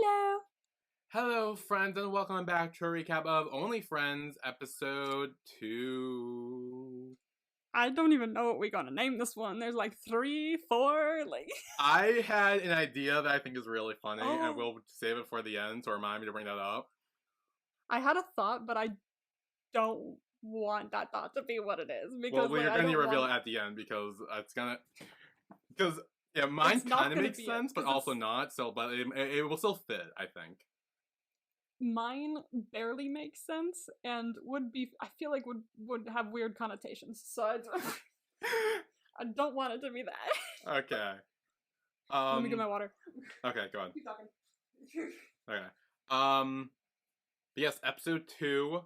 Hello. Hello, friends, and welcome back to a recap of Only Friends, episode 2. I don't even know what we're gonna name this one. There's like 3, 4, like... I had an idea that I think is really funny, and Oh. we'll save it for the end, so remind me to bring that up. I had a thought, but I don't want that thought to be what it is. Because, Well, we're like, going to reveal it at the end, because it's gonna... Because, yeah, mine kind of makes sense, but also not, so, but it will still fit, I think. Mine barely makes sense, and would be, I feel like would have weird connotations, so I don't want it to be that. Okay. Let me get my water. Okay, go on. Keep talking. Okay. Yes, episode 2.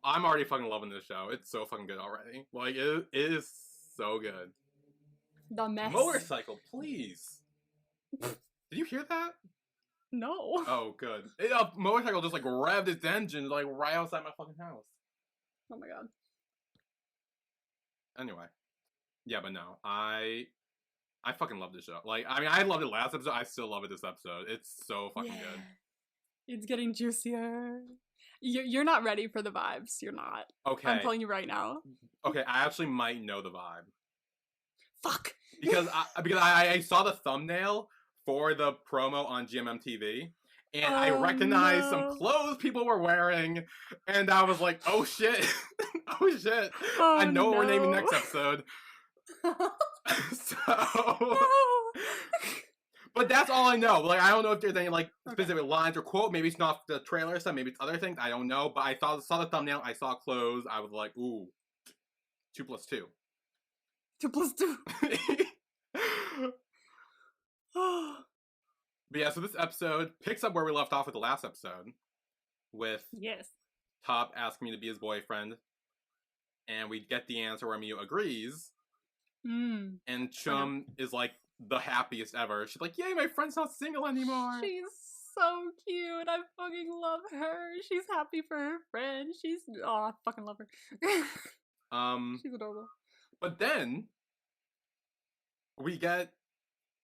I'm already fucking loving this show. It's so fucking good already. Like, it is so good. The mess. Motorcycle, please. Did you hear that? No. Oh, good. Motorcycle just, like, revved its engine, like, right outside my fucking house. Oh my god. Anyway. Yeah, but no. I fucking love this show. Like, I mean, I loved it last episode. I still love it this episode. It's so fucking good. It's getting juicier. You're not ready for the vibes. You're not. Okay. I'm telling you right now. Okay, I actually might know the vibe. Fuck. Because I saw the thumbnail for the promo on GMM-TV, and I recognized some clothes people were wearing, and I was like, oh shit. Oh shit. Oh, I know what we're naming no. next episode. So... No. But that's all I know. Like, I don't know if there's any, like, specific lines or quote. Maybe it's not the trailer stuff. Maybe it's other things. I don't know. But I saw the thumbnail. I saw clothes. I was like, ooh. 2 + 2. 2 + 2. But yeah, so this episode picks up where we left off with the last episode. With Yes. Top asking me to be his boyfriend. And we get the answer where Miyu agrees. And Chum is like the happiest ever. She's like, yay, my friend's not single anymore. She's so cute. I fucking love her. She's happy for her friend. I fucking love her. She's adorable. But then we get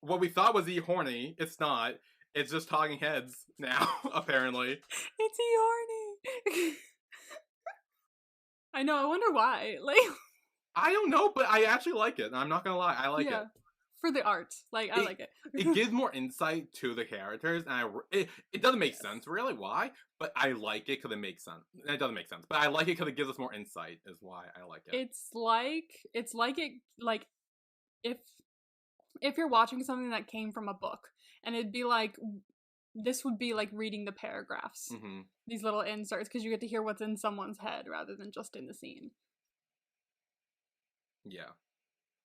what we thought was horny. It's not. It's just talking heads now, apparently. It's horny. I know, I wonder why. Like, I don't know, but I actually like it. I'm not gonna lie, I like it. For the art. Like, I like it. It gives more insight to the characters, and it doesn't make sense, really, why, but I like it because it makes sense. It doesn't make sense, but I like it because it gives us more insight, is why I like it. It's like if you're watching something that came from a book, and it'd be like, this would be like reading the paragraphs. These little inserts, because you get to hear what's in someone's head rather than just in the scene. Yeah.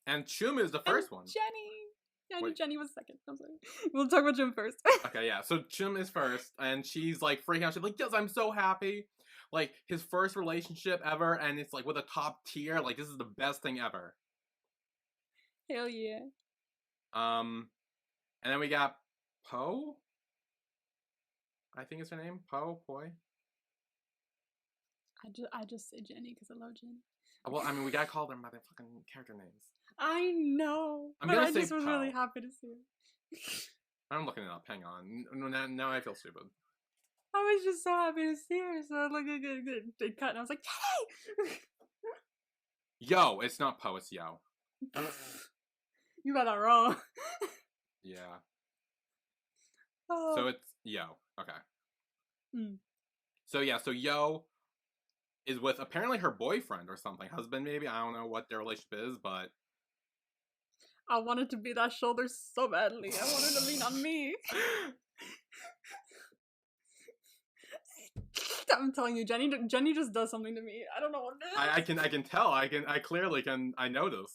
And Chum is the first one. Jenny! Yeah, I knew Jenny was second. I'm sorry. We'll talk about Chum first. Okay, yeah. So Chum is first, and she's like freaking out. She's like, yes, I'm so happy. Like, his first relationship ever, and it's like with a top tier. Like, this is the best thing ever. Hell yeah. And then we got Poe? I think it's her name. Poi? I just say Jenny because I love Jenny. Well, I mean, we gotta call them by their fucking character names. I know. But I just was really happy to see her. I'm looking it up. Hang on. Now I feel stupid. I was just so happy to see her, so I was like, good cut, and I was like, Jenny! Yo, it's not Poe, it's Yo. You got that wrong. Yeah. Oh. So it's Yo. Okay. So yeah, so Yo is with apparently her boyfriend or something. Husband, maybe? I don't know what their relationship is, but... I wanted to be that shoulder so badly. I wanted to lean on me. I'm telling you, Jenny just does something to me. I don't know what it is. I can tell. I clearly can. I notice.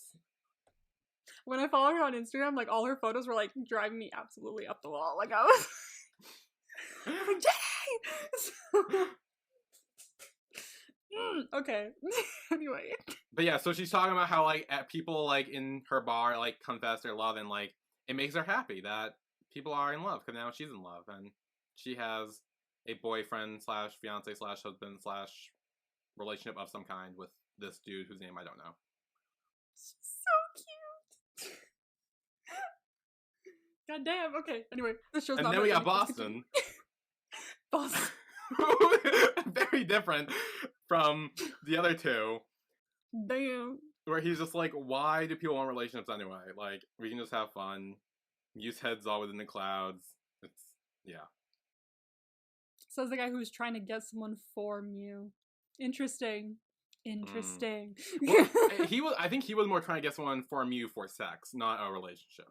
When I follow her on Instagram, like, all her photos were like driving me absolutely up the wall. Like, I was like, Jenny! Okay. Anyway. But yeah, so she's talking about how, like, people, like, in her bar, like, confess their love, and, like, it makes her happy that people are in love, because now she's in love, and she has a boyfriend slash fiance slash husband slash relationship of some kind with this dude whose name I don't know. So cute. God damn. Okay. Anyway, this show's and not. then we got Boston. Boston. Very different from the other two. Damn. Where he's just like, why do people want relationships anyway? Like, we can just have fun. Use heads all within the clouds. It's, yeah. Says the guy who's trying to get someone for Mew. Interesting. Well, I think he was more trying to get someone for Mew for sex, not a relationship.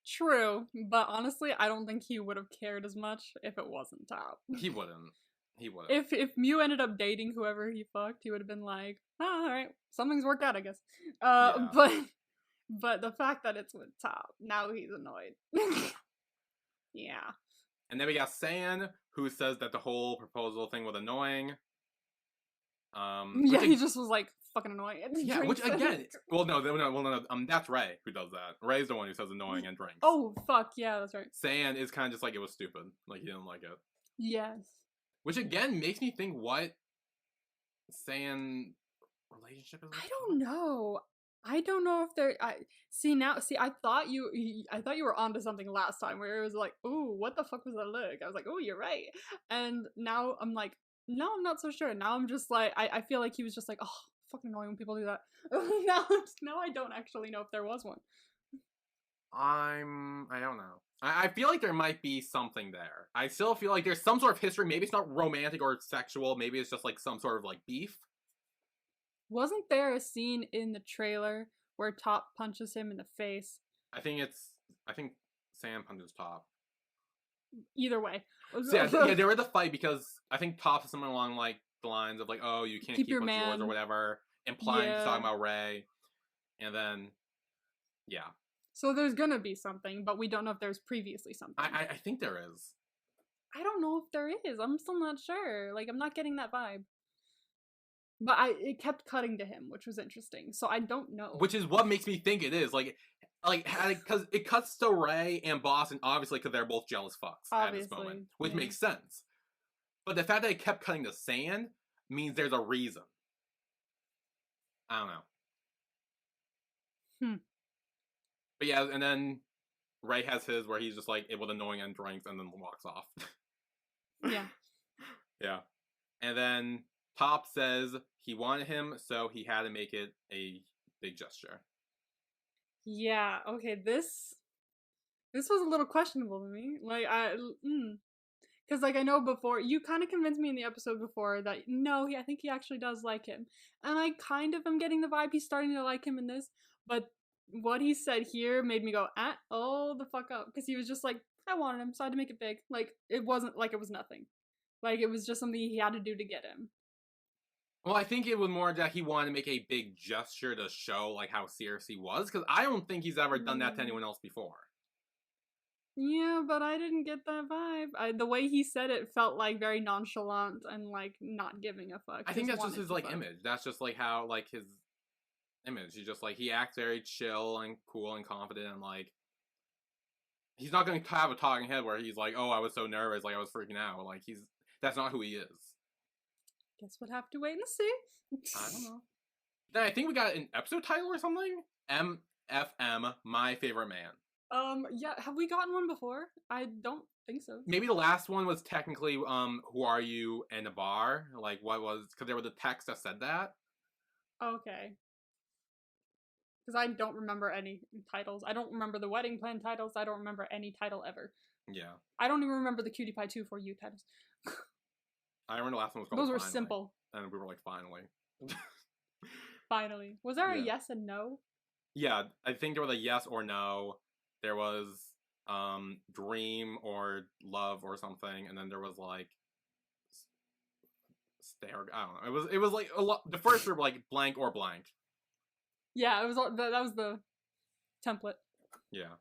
True, but honestly, I don't think he would have cared as much if it wasn't Top. He wouldn't. If Mew ended up dating whoever he fucked, he would have been like, oh, all right, something's worked out, I guess. Yeah. But the fact that it's with Top, now he's annoyed. Yeah. And then we got San, who says that the whole proposal thing was annoying. Yeah, he just was like fucking annoying. Yeah, which again, no, that's Ray who does that. Ray's the one who says annoying and drinks. Oh fuck yeah, that's right. San is kind of just like, it was stupid, like he didn't like it. Yes. Which again makes me think what San relationship is. I don't know. I don't know if they're. I thought you were onto something last time where it was like, ooh, what the fuck was that look? I was like, oh, you're right. And now I'm like, no, I'm not so sure. Now I'm just like, I feel like he was just like, oh, fucking annoying when people do that. now I don't actually know if there was one. I don't know. I feel like there might be something there. I still feel like there's some sort of history. Maybe it's not romantic or sexual. Maybe it's just like some sort of like beef. Wasn't there a scene in the trailer where Top punches him in the face? I think Sam punches Top. Either way. So yeah, they were the fight because I think Top is something along like the lines of like, oh, you can't keep your what's man. yours or whatever, implying he's talking about Ray. And then, yeah. So there's gonna be something, but we don't know if there's previously something. I think there is. I don't know if there is. I'm still not sure. Like, I'm not getting that vibe. But it kept cutting to him, which was interesting. So I don't know. Which is what makes me think it is. Like, because it cuts to Ray and Boston, obviously, because they're both jealous fucks at this moment. Which makes sense. But the fact that it kept cutting to Sand means there's a reason. I don't know. But yeah, and then Ray has his where he's just like, it was annoying and drinks and then walks off. Yeah. Yeah. And then Top says he wanted him, so he had to make it a big gesture. Yeah, okay, this was a little questionable to me. Like, because, like, I know before, you kind of convinced me in the episode before that, no, I think he actually does like him. And I kind of am getting the vibe he's starting to like him in this, but what he said here made me go, oh, the fuck up. Because he was just like, I wanted him, so I had to make it big. Like, it wasn't like it was nothing. Like, it was just something he had to do to get him. Well, I think it was more that he wanted to make a big gesture to show, like, how serious he was. Because I don't think he's ever done that to anyone else before. Yeah, but I didn't get that vibe. The way he said it felt, like, very nonchalant and, like, not giving a fuck. I think that's just his, like, image. That's just, like, how, like, his image. He's just, like, he acts very chill and cool and confident and, like, he's not going to have a talking head where he's like, oh, I was so nervous, like, I was freaking out. Like, that's not who he is. Guess we'll have to wait and see. I don't know. Then I think we got an episode title or something? MFM, My Favorite Man. Yeah, have we gotten one before? I don't think so. Maybe the last one was technically, Who Are You in a Bar? Like, what was, because there was a text that said that. Okay. Because I don't remember any titles. I don't remember the wedding plan titles. I don't remember any title ever. Yeah. I don't even remember the Cutie Pie 2 For You titles. I remember the last one was called Those were Finally. simple. And we were like, finally. Finally. Was there a yes and no? Yeah, I think there was a yes or no. There was dream or love or something, and then there was like stare. I don't know. It was like a lot. The first were like blank or blank. Yeah, it was. That was the template. Yeah.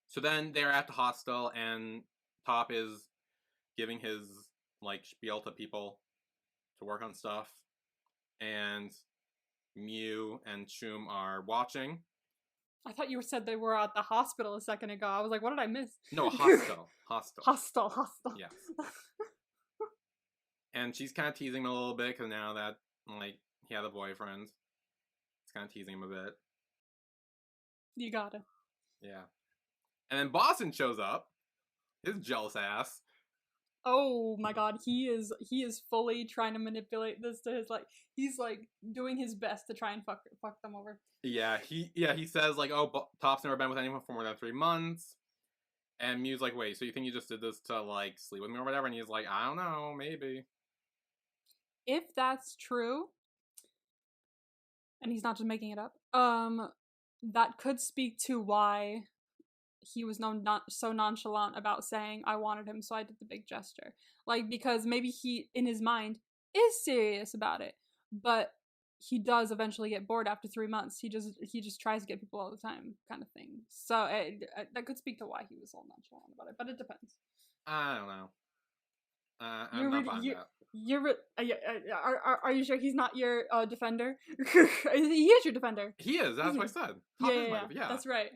So then they're at the hostel, and Top is giving his like spiel to people to work on stuff, and Mew and Chum are watching. I thought you said they were at the hospital a second ago. I was like, what did I miss? No, hostel. Hostel. Yes. And she's kind of teasing him a little bit because now that like he had a boyfriend, it's kind of teasing him a bit. You got it. Yeah. And then Boston shows up, his jealous ass. Oh my god, he is fully trying to manipulate this to his like he's like doing his best to try and fuck them over. He says like, oh, Top's never been with anyone for more than 3 months. And Mew's like, wait, so you think you just did this to like sleep with me or whatever? And he's like, I don't know, maybe. If that's true, and he's not just making it up, that could speak to why he was not so nonchalant about saying I wanted him, so I did the big gesture. Like, because maybe he, in his mind, is serious about it, but he does eventually get bored after 3 months. He just tries to get people all the time, kind of thing. So that could speak to why he was all nonchalant about it, but it depends. I don't know. I'm not buying that. Are you sure he's not your defender? He is your defender. He is. That's what I said. Yeah, that's right.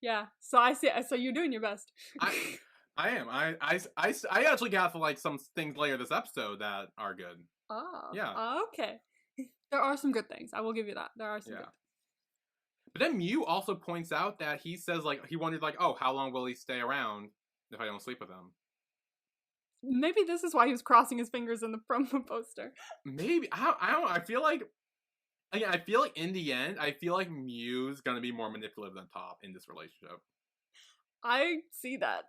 Yeah. So I see. So you're doing your best. I am. I actually got for like some things later this episode that are good. Oh. Yeah. Okay. There are some good things. I will give you that. There are some good things. But then Mew also points out that he says like he wondered like, oh, how long will he stay around if I don't sleep with him? Maybe this is why he was crossing his fingers in the promo poster. Maybe I don't know. I feel like in the end, I feel like Mew's gonna be more manipulative than Top in this relationship. I see that.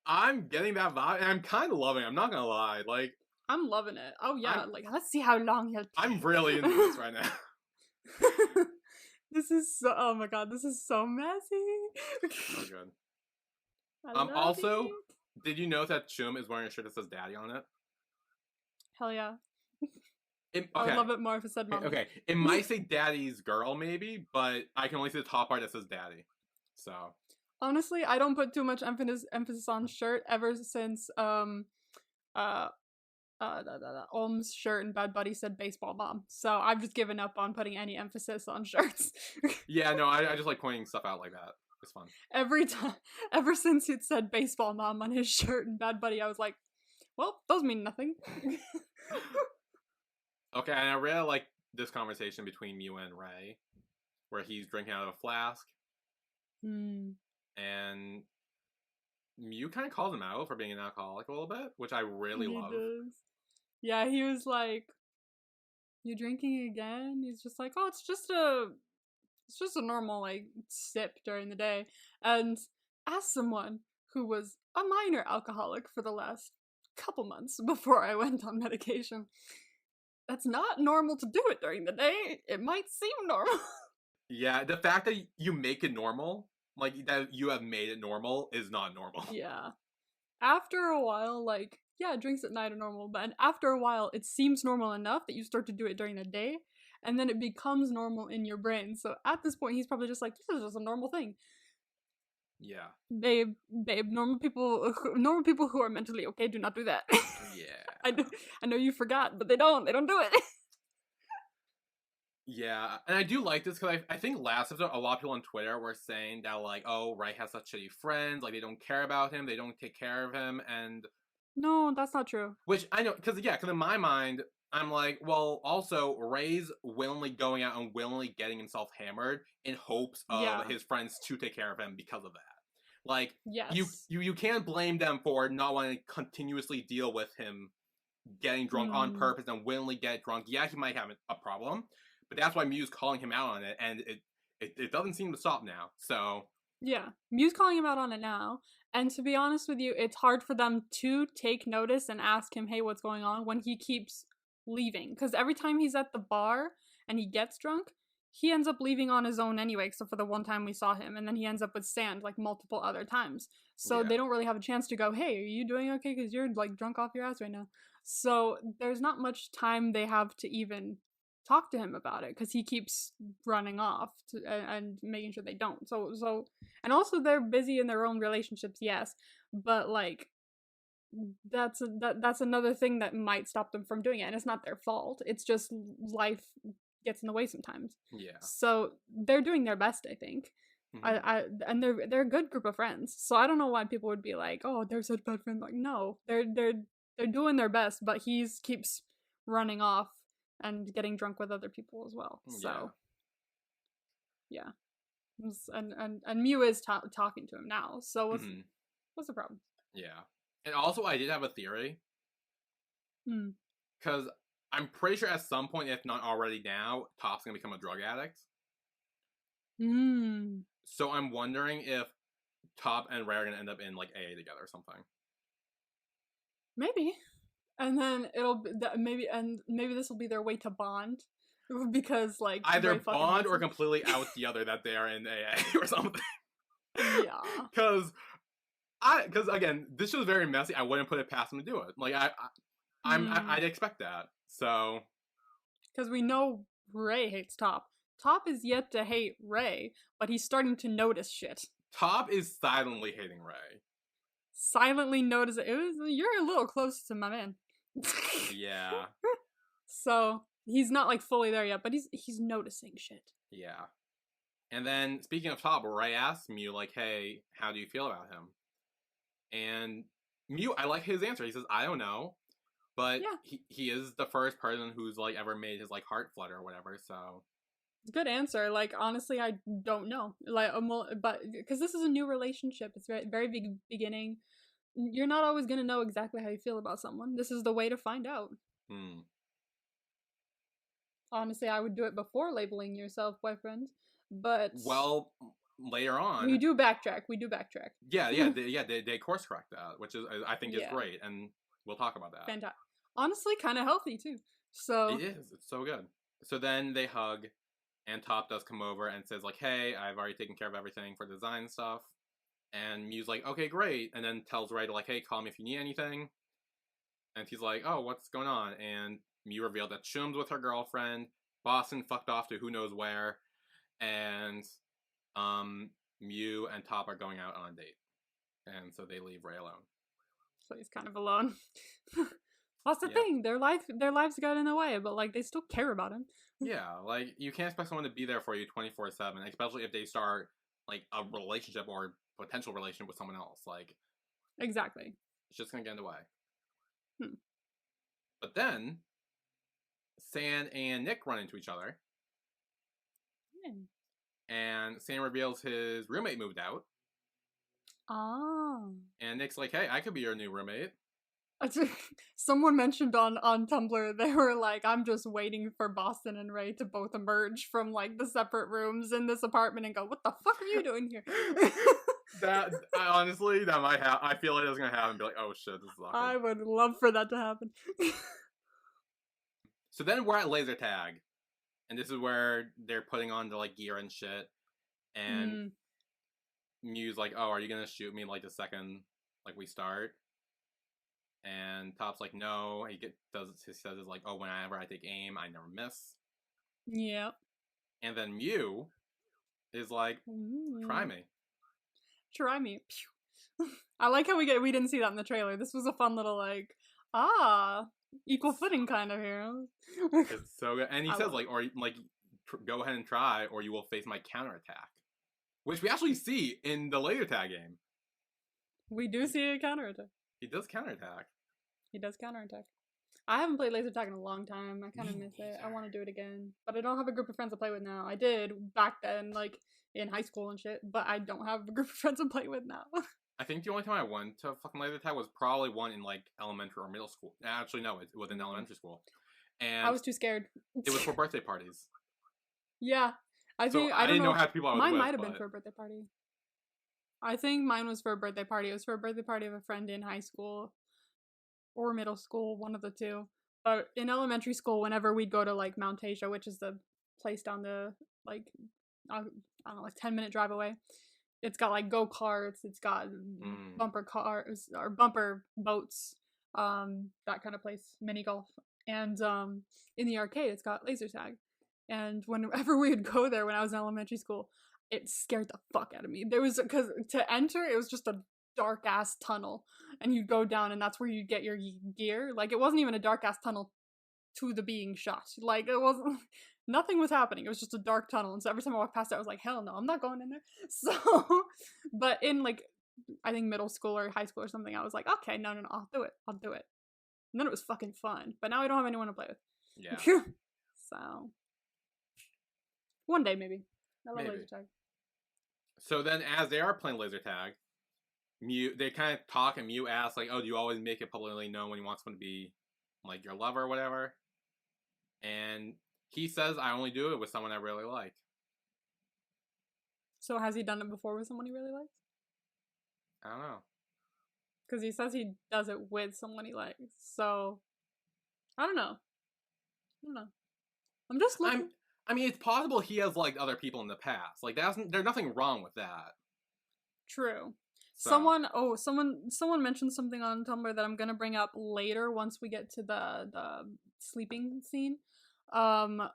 I'm getting that vibe, and I'm kind of loving it. I'm not gonna lie. Like, I'm loving it. Oh yeah, like let's see how long he'll. I'm really into this right now. This is so. Oh my god, this is so messy. So good. Also, did you know that Chum is wearing a shirt that says "Daddy" on it? Hell yeah. Okay. I would love it more if it said "Mommy." Okay, it might say "Daddy's girl" maybe, but I can only see the top part that says "Daddy." So honestly, I don't put too much emphasis on shirt ever since Om's shirt and Bad Buddy said "baseball mom." So I've just given up on putting any emphasis on shirts. Yeah, no, I just like pointing stuff out like that. It's fun. Every time, ever since it said "baseball mom" on his shirt and Bad Buddy, I was like, well, those mean nothing. Okay, and I really like this conversation between Mew and Ray, where he's drinking out of a flask. And Mew kind of calls him out for being an alcoholic a little bit, which I really love. Does. Yeah, he was like, "You drinking again?" He's just like, "Oh, it's just a normal like sip during the day." And as someone who was a minor alcoholic for the last couple months before I went on medication, that's not normal to do it during the day. It might seem normal. Yeah, the fact that you make it normal, like that you have made it normal, is not normal. Yeah. After a while, like, yeah, drinks at night are normal, but after a while, it seems normal enough that you start to do it during the day, and then it becomes normal in your brain. So at this point, he's probably just like, this is just a normal thing. Yeah. Babe, normal people who are mentally okay do not do that. Yeah. I know you forgot, but they don't do it. Yeah, and I do like this because I think last episode a lot of people on Twitter were saying that like, oh, Ray has such shitty friends, like they don't care about him, they don't take care of him, and no, that's not true. Which I know, because in my mind, I'm like, well, also Ray's willingly going out and willingly getting himself hammered in hopes of his friends to take care of him because of that. Like, yes. you can't blame them for not wanting to continuously deal with him getting drunk on purpose and willingly get drunk. Yeah, he might have a problem. But that's why Mew's calling him out on it, and it doesn't seem to stop now, so... Yeah, Mew's calling him out on it now, and to be honest with you, it's hard for them to take notice and ask him, hey, what's going on, when he keeps leaving. Because every time he's at the bar and he gets drunk, he ends up leaving on his own anyway, except for the one time we saw him, and then he ends up with Sand, like, multiple other times. So they don't really have a chance to go, hey, are you doing okay? Because you're, like, drunk off your ass right now. So there's not much time they have to even talk to him about it because he keeps running off and making sure they don't. So and also they're busy in their own relationships, yes, but like that's another thing that might stop them from doing it, and it's not their fault. It's just life gets in the way sometimes. Yeah. So they're doing their best, I think. And they're a good group of friends. So I don't know why people would be like, oh, they're such bad friends. Like, no, they're doing their best, but he keeps running off and getting drunk with other people as well. So, yeah. And Mew is talking to him now. So what's the problem? Yeah. And also, I did have a theory. Hmm. Because I'm pretty sure at some point, if not already now, Top's going to become a drug addict. Hmm. So I'm wondering if Top and Ray are going to end up in, like, AA together or something. Maybe. And then maybe this will be their way to bond. Because, like, Either Ray fucking bond hates or him. completely out the other that they are in AA or something. Yeah. Because again, this was very messy. I wouldn't put it past him to do it. Like I'd expect that. So because we know Ray hates Top. Top is yet to hate Ray, but he's starting to notice shit. Top is silently hating Ray. Silently notice it. You're a little close to my man. Yeah. So he's not like fully there yet, but he's noticing shit. Yeah. And then speaking of Top, Ray asks Mew like, "Hey, how do you feel about him?" And Mew, I like his answer. He says, "I don't know." But yeah. he is the first person who's like ever made his like heart flutter or whatever. So good answer. Like honestly, I don't know. Like, but because this is a new relationship, it's very very big beginning. You're not always gonna know exactly how you feel about someone. This is the way to find out. Honestly, I would do it before labeling yourself boyfriend, but well, later on we do backtrack. Yeah, they course correct that, which is I think is great, and we'll talk about that. Fantastic. Honestly, kind of healthy too. So it is. It's so good. So then they hug, and Top does come over and says like, "Hey, I've already taken care of everything for design stuff." And Mew's like, "Okay, great," and then tells Ray to like, "Hey, call me if you need anything." And he's like, "Oh, what's going on?" And Mew revealed that Shum's with her girlfriend. Boston fucked off to who knows where, and Mew and Top are going out on a date, and so they leave Ray alone. So he's kind of alone. That's the thing. Their lives got in the way, but like they still care about him. Yeah, like you can't expect someone to be there for you 24/7, especially if they start like a relationship or potential relationship with someone else. Like exactly, it's just gonna get in the way. But then San and Nick run into each other. And San reveals his roommate moved out. Oh. And Nick's like, "Hey, I could be your new roommate." Someone mentioned on Tumblr, they were like, I'm just waiting for Boston and Ray to both emerge from like the separate rooms in this apartment and go, what the fuck are you doing here? That honestly, that might happen. I feel like that's gonna happen. Be like, oh shit, this is awkward. I would love for that to happen. So then we're at laser tag, and this is where they're putting on the like gear and shit. And Mew's like, "Oh, are you gonna shoot me like the second like we start?" And Top's like, "No." He says it's like, "Oh, whenever I take aim, I never miss." Yeah. And then Mew is like, "Try me." Try me. I like how we didn't see that in the trailer. This was a fun little like, equal footing kind of here. It's so good. And he says like, or like, go ahead and try, or you will face my counterattack. Which we actually see in the laser tag game. We do see a counterattack. He does counterattack. I haven't played laser tag in a long time. I kind of miss it. I want to do it again. But I don't have a group of friends to play with now. I did back then, like, in high school and shit. But I don't have a group of friends to play with now. I think the only time I went to fucking laser tag was probably one in, like, elementary or middle school. Actually, no, it was in elementary school. And I was too scared. It was for birthday parties. Yeah. I didn't know how people I was mine with, might have been for a birthday party. I think mine was for a birthday party. It was for a birthday party of a friend in high school or middle school, one of the two. But in elementary school, whenever we'd go to like Mount Asia, which is the place down the like I don't know, like 10-minute drive away, it's got like go-karts, it's got bumper cars or bumper boats, that kind of place, mini golf, and in the arcade it's got laser tag. And whenever we would go there when I was in elementary school, it scared the fuck out of me. There was, because to enter, it was just a dark ass tunnel, and you'd go down, and that's where you get your gear. Like, it wasn't even a dark ass tunnel to the being shot. Like, it wasn't, nothing was happening. It was just a dark tunnel. And so every time I walked past it, I was like, hell no, I'm not going in there. So, but in like, I think middle school or high school or something, I was like, okay, no, I'll do it. And then it was fucking fun. But now I don't have anyone to play with. Yeah. So. One day, maybe. I love laser tag. So then, as they are playing laser tag, they kind of talk, and Mew asks, like, "Oh, do you always make it publicly known when you want someone to be, like, your lover or whatever?" And he says, "I only do it with someone I really like." So has he done it before with someone he really likes? I don't know. Because he says he does it with someone he likes. So I don't know. I'm just looking. I mean, it's possible he has liked other people in the past. Like, there's nothing wrong with that. True. So. Someone mentioned something on Tumblr that I'm gonna bring up later once we get to the sleeping scene, because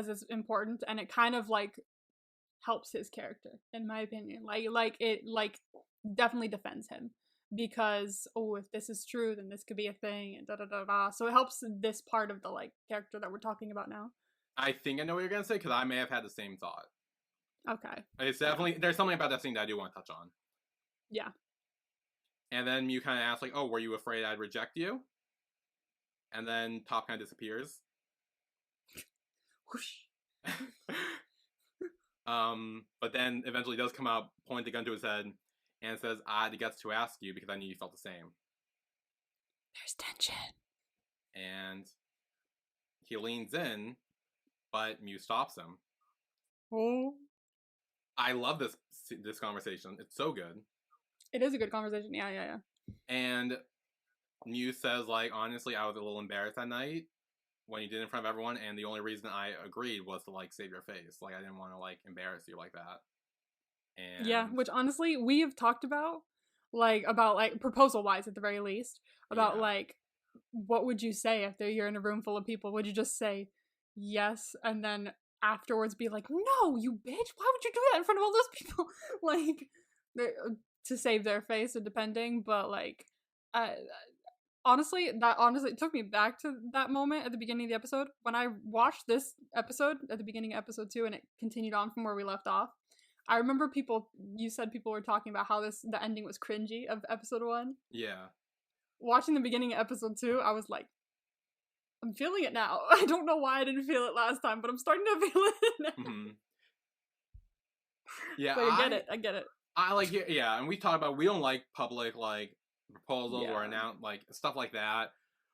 it's important and it kind of like helps his character in my opinion. It definitely defends him because if this is true, then this could be a thing and da da da da. So it helps this part of the like character that we're talking about now. I think I know what you're gonna say because I may have had the same thought. Okay. It's definitely there's something about that scene that I do want to touch on. Yeah. And then Mew kind of asks, like, "Oh, were you afraid I'd reject you?" And then Top kind of disappears. Whoosh. But then eventually does come out, point the gun to his head, and says, "I had the guts to ask you because I knew you felt the same." There's tension. And he leans in, but Mew stops him. Oh. I love this conversation. It's so good. It is a good conversation. Yeah. And Mew says, like, honestly, I was a little embarrassed that night when you did it in front of everyone, and the only reason I agreed was to, like, save your face. Like, I didn't want to, like, embarrass you like that. And yeah, which honestly, we have talked about proposal-wise at the very least, about, like, what would you say if you're in a room full of people? Would you just say yes, and then afterwards be like, no, you bitch, why would you do that in front of all those people? Like, to save their face, or depending, but, like, honestly, it took me back to that moment at the beginning of the episode. When I watched this episode at the beginning of episode 2 and it continued on from where we left off, I remember you said people were talking about how the ending was cringy of episode 1. Yeah. Watching the beginning of episode 2, I was like, I'm feeling it now. I don't know why I didn't feel it last time, but I'm starting to feel it now. Mm-hmm. Yeah, but I get it. I like, yeah, and we talked about, we don't like public, like, proposals or announce, like, stuff like that.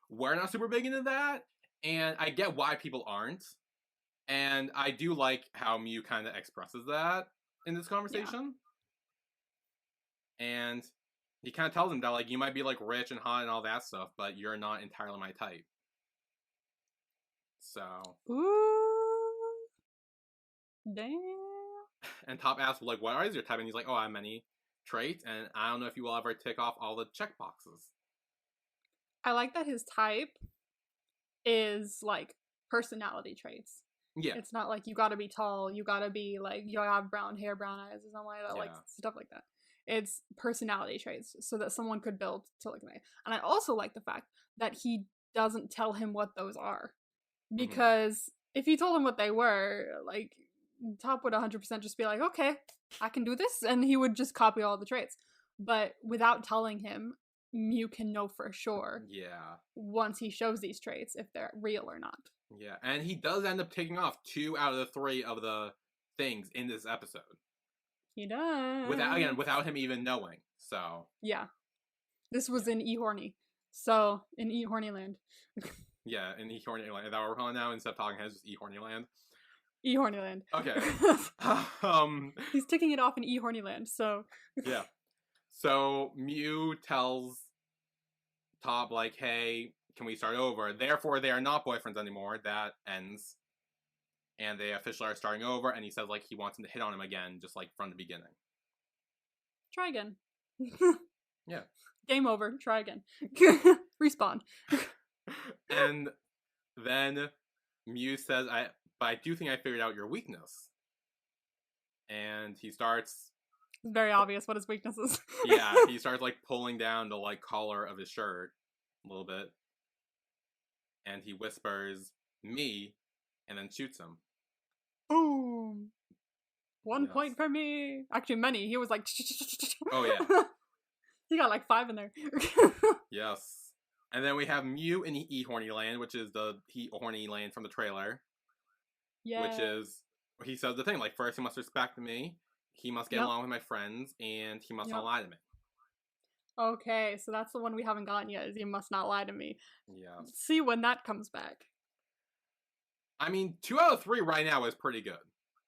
We're not super big into that, and I get why people aren't. And I do like how Mew kind of expresses that in this conversation. Yeah. And he kind of tells him that, like, you might be, like, rich and hot and all that stuff, but you're not entirely my type. So. Ooh. Damn. And Top asks, like, what is your type? And he's like, oh, I have many traits, and I don't know if you will ever tick off all the check boxes. I like that his type is, like, personality traits. Yeah. It's not like you gotta be tall, you gotta be, like, you have brown hair, brown eyes, or something like that, like, stuff like that. It's personality traits, so that someone could build to like me. And I also like the fact that he doesn't tell him what those are. Because if he told him what they were, like, Top would 100% just be like, okay, I can do this, and he would just copy all the traits. But without telling him, Mew can know for sure. Yeah. Once he shows these traits, if they're real or not. Yeah, and he does end up taking off 2 out of the 3 of the things in this episode. He does. Without him even knowing. So. Yeah. This was in E-Horny. So, in E-Horny land. Yeah, in E-Horny land. Is that what we're calling now? Instead of talking heads, just E-Horny land? E-Horny land. Okay. He's ticking it off in E-Horny land, so. Yeah. So, Mew tells Top, like, hey, can we start over? Therefore, they are not boyfriends anymore. That ends. And they officially are starting over, and he says, like, he wants him to hit on him again, just, like, from the beginning. Try again. Yeah. Game over. Try again. Respawn. And then Mew says, but I do think I figured out your weakness. And he starts... It's very obvious what his weakness is. Yeah, he starts, like, pulling down the, like, collar of his shirt a little bit. And he whispers, me, and then shoots him. Boom. 1 point for me. Actually, many. He was like... Oh, yeah. He got, like, 5 in there. Yes. And then we have Mew in E-Horny land, which is the E-Horny land from the trailer. Yeah. Which is... He says the thing, like, first he must respect me. he must get along with my friends, and he must not lie to me. Okay, so that's the one we haven't gotten yet, is you must not lie to me. Yeah. Let's see when that comes back. I mean, 2 out of 3 right now is pretty good.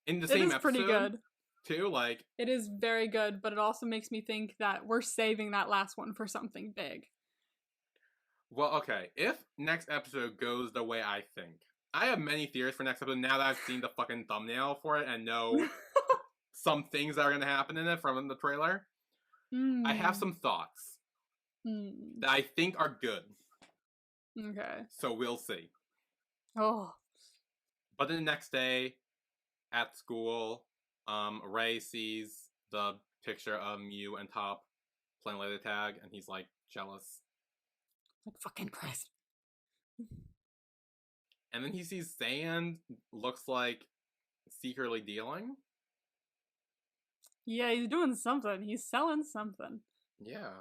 In the same episode, pretty good. Too, like... It is very good, but it also makes me think that we're saving that last one for something big. Well, okay, if next episode goes the way I think, I have many theories for next episode now that I've seen the fucking thumbnail for it and know some things that are going to happen in it from the trailer. I have some thoughts that I think are good. Okay. So we'll see. Oh. But then the next day at school, Ray sees the picture of Mew and Top playing laser tag, and he's like jealous. Like fucking Christ. And then he sees Sand looks like secretly dealing. Yeah, he's doing something. He's selling something. Yeah.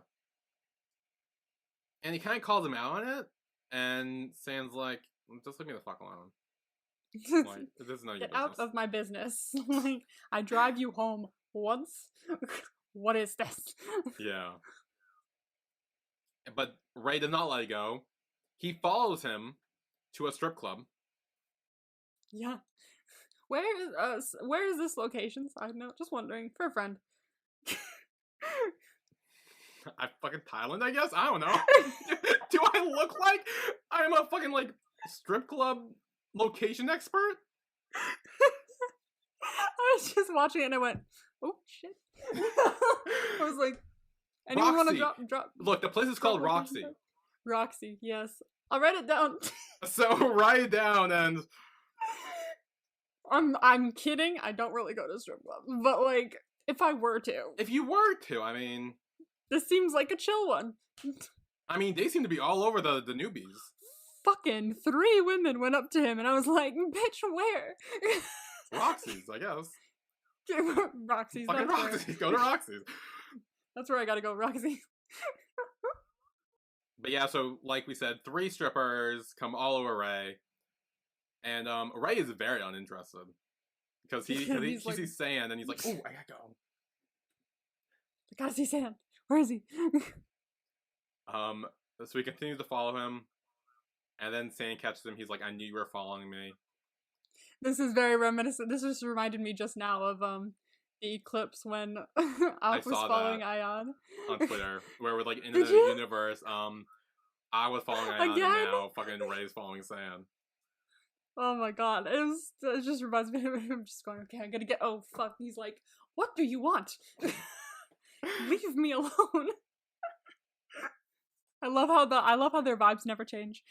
And he kind of calls him out on it, and Sand's like, just leave me the fuck alone. Like, this is none of your Get out of my business. Like, I drive you home once. What is this? Yeah. But Ray does not let it go. He follows him to a strip club. Yeah. Where is this location? Side note, just wondering for a friend. Fucking Thailand, I guess? I don't know. Do I look like I'm a fucking, like, strip club location expert? I was just watching it and I went, oh, shit. I was like, anyone want to drop? Look, the place is called Roxy. Roxy, yes. I'll write it down. So, write it down and... I'm kidding. I don't really go to strip clubs. But, like, if I were to. If you were to, I mean... This seems like a chill one. I mean, they seem to be all over the newbies. Fucking 3 women went up to him, and I was like, bitch, where? Roxy's, I guess. Roxy's. Fucking Roxy's. Go to Roxy's. That's where I gotta go, Roxy. But yeah, so like we said, 3 strippers come all over Ray. And Ray is very uninterested. Because he like, sees Sand, and he's like, oh, I gotta go. I gotta see Sand. Where is he? So he continues to follow him, and then Sand catches him. He's like, I knew you were following me. This is very reminiscent. This just reminded me just now of the eclipse when Alp was following Ion. On Twitter, where we're like, in the universe, I was following Ion, and now fucking Ray's following Sand. Oh my god. It just reminds me of him just going, okay, I'm gonna get, oh fuck. He's like, what do you want? Leave me alone. I love how their vibes never change.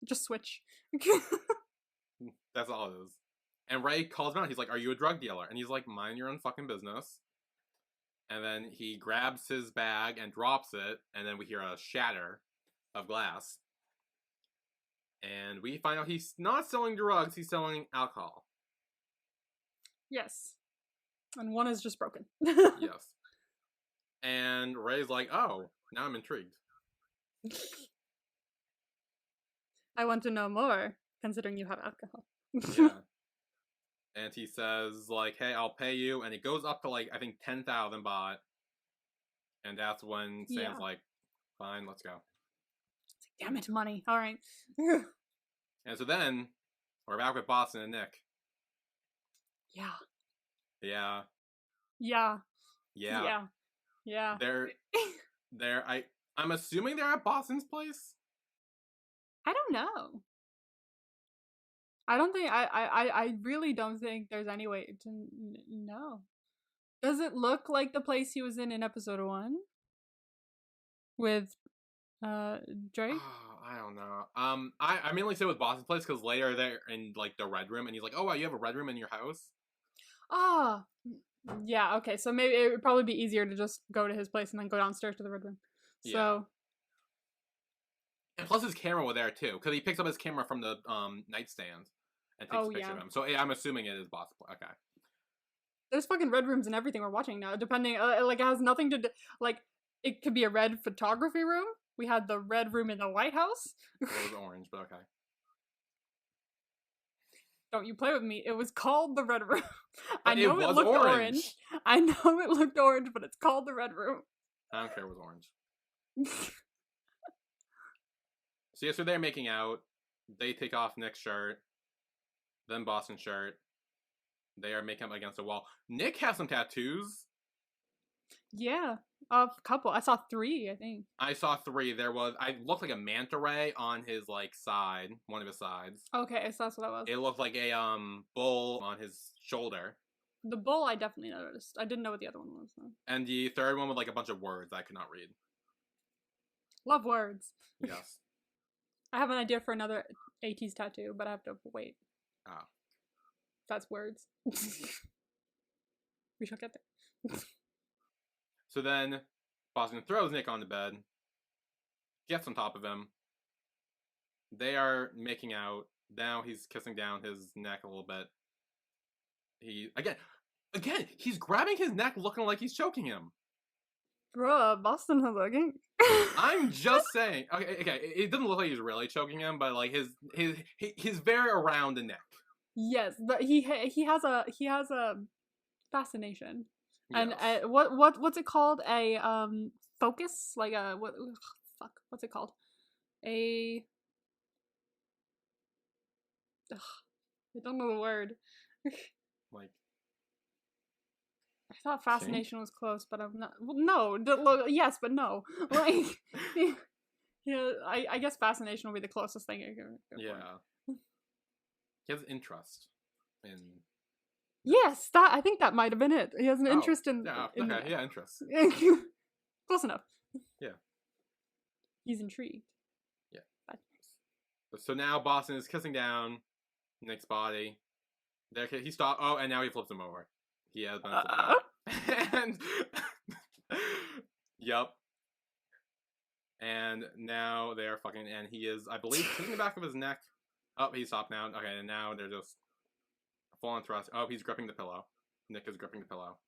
Just switch. That's all it is. And Ray calls him out. He's like, are you a drug dealer? And he's like, mind your own fucking business. And then he grabs his bag and drops it. And then we hear a shatter of glass. And we find out he's not selling drugs. He's selling alcohol. Yes. And one is just broken. Yes. And Ray's like, oh, now I'm intrigued. I want to know more, considering you have alcohol. Yeah. And he says, like, hey, I'll pay you. And it goes up to, like, I think 10,000 baht. And that's when Sam's like, fine, let's go. Damn it, money. All right. And so then, we're back with Boston and Nick. Yeah. Yeah. Yeah. Yeah. Yeah. Yeah. I'm assuming they're at Boston's place? I don't know. I don't think, I really don't think there's any way to know. Does it look like the place he was in episode 1? With, Drake? Oh, I don't know. I mainly say with Boston's place because later they're in, like, the red room and he's like, oh, wow, you have a red room in your house? Ah. Yeah, okay, so maybe it would probably be easier to just go to his place and then go downstairs to the red room. So. Yeah. And plus his camera was there too, because he picks up his camera from the nightstand and takes a picture of him. So yeah, I'm assuming it is Boston. Okay. There's fucking red rooms and everything we're watching now, depending, like, it has nothing to do, like, it could be a red photography room. We had the red room in the White House. It was orange, but okay. Don't you play with me. It was called the Red Room. I But it know it was looked orange. orange. I know it looked orange, but it's called the Red Room. I don't care. It was orange. So yeah, so they're making out. They take off Nick's shirt, then Boston's shirt. They are making up against a wall. Nick has some tattoos. Yeah, a couple. I saw 3, I think. I saw 3. I looked like a manta ray on his like side, one of his sides. Okay, so that's what that was. It looked like a bull on his shoulder. The bull, I definitely noticed. I didn't know what the other one was, though. And the third one with like a bunch of words I could not read. Love words. Yes. I have an idea for another 80s tattoo, but I have to wait. Oh. That's words. We shall get there. So then Boston throws Nick on the bed, gets on top of him. They are making out. Now he's kissing down his neck a little bit. Again, he's grabbing his neck looking like he's choking him. Bruh, Boston has a kink. I'm just saying. Okay, it doesn't look like he's really choking him, but like he's very around the neck. Yes, but he has a fascination. Yes. And what's it called? A focus? Like a what's it called? I don't know the word. Like, I thought fascination was close, but I'm not. Well, no, yes, but no. Like, yeah, I guess fascination will be the closest thing I can. yeah. He has interest in. Yes, I think that might have been it. He has an interest in. Yeah, interest. Close enough. Yeah. He's intrigued. Yeah. So now Boston is kissing down Nick's body. He stopped. Oh, and now he flips him over. He has been and yep. And now they're fucking, and he is, I believe, kissing the back of his neck. Oh, he stopped now. Okay, and now they're just full on thrust. Oh, he's gripping the pillow. Nick is gripping the pillow.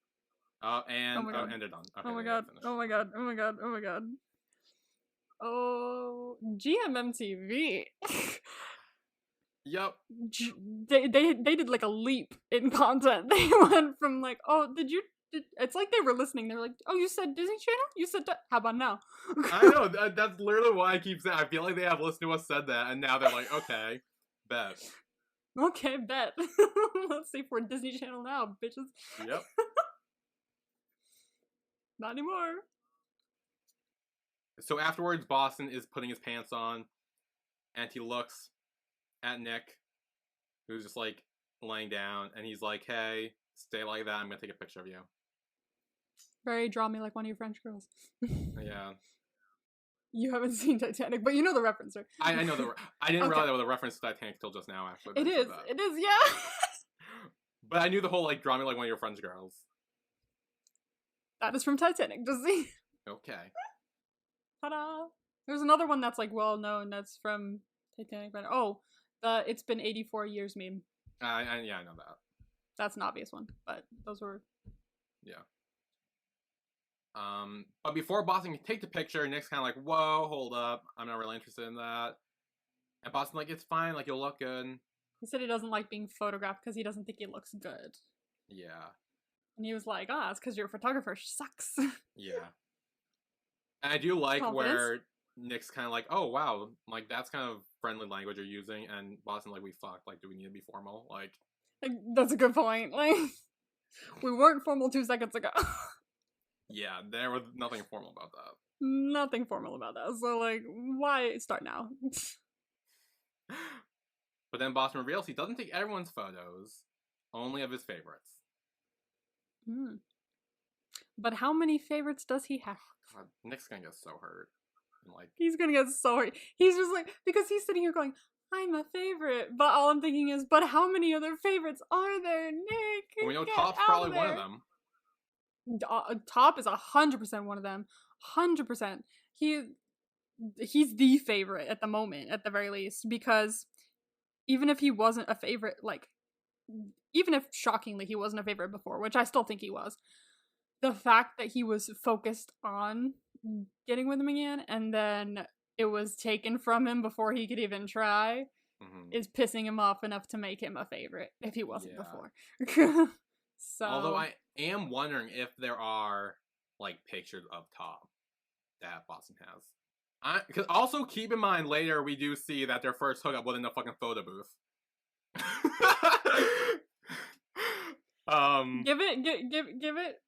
And they're done. Okay, oh my god! Oh my god! Oh my god! Oh my god! Oh, GMMTV. Yep. They did like a leap in content. They went from like, oh, it's like they were listening. They were like, oh, you said Disney Channel? You said that? How about now? I know. That's literally why I keep saying. I feel like they have listened to us said that, and now they're like, okay, bet. Okay, bet. Let's see if we're Disney Channel now, bitches. Yep. Not anymore. So afterwards, Boston is putting his pants on, and he looks at Nick, who's just like laying down, and he's like, hey, stay like that, I'm gonna take a picture of you. Very draw me like one of your French girls. Yeah. You haven't seen Titanic, but you know the reference, right? I know I didn't realize it was a reference to Titanic till just now, actually. It is, yeah. But I knew the whole, like, draw me like one of your French girls. That is from Titanic, does he? Okay. Ta-da! There's another one that's, like, well known that's from Titanic, but it's been 84 years meme. Yeah, I know that. That's an obvious one, but those were... Yeah. But before Boston can take the picture, Nick's kind of like, whoa, hold up, I'm not really interested in that. And Boston's like, it's fine, like, you'll look good. He said he doesn't like being photographed because he doesn't think he looks good. Yeah. And he was like, it's because your photographer sucks. Yeah. And I do like where Nick's kind of like, oh, wow, like, that's kind of friendly language you're using, and Boston's like, we fucked, like, do we need to be formal? Like, that's a good point. Like, we weren't formal 2 seconds ago. Yeah, there was nothing formal about that. Nothing formal about that. So, like, why start now? But then Boston reveals he doesn't take everyone's photos, only of his favorites. But how many favorites does he have? God, Nick's gonna get so hurt. And, like, he's gonna get so hurt. He's just like, because he's sitting here going, I'm a favorite. But all I'm thinking is, but how many other favorites are there, Nick? Well, we know Top's probably one of them. Top is 100% one of them. 100%. He's the favorite at the moment, at the very least, because even if he wasn't a favorite, like, even if shockingly he wasn't a favorite before, which I still think he was, the fact that he was focused on getting with him again, and then it was taken from him before he could even try, is pissing him off enough to make him a favorite if he wasn't before. Although So I am wondering if there are like pictures of Tom that Boston has. Because also keep in mind later we do see that their first hookup was in the fucking photo booth. give it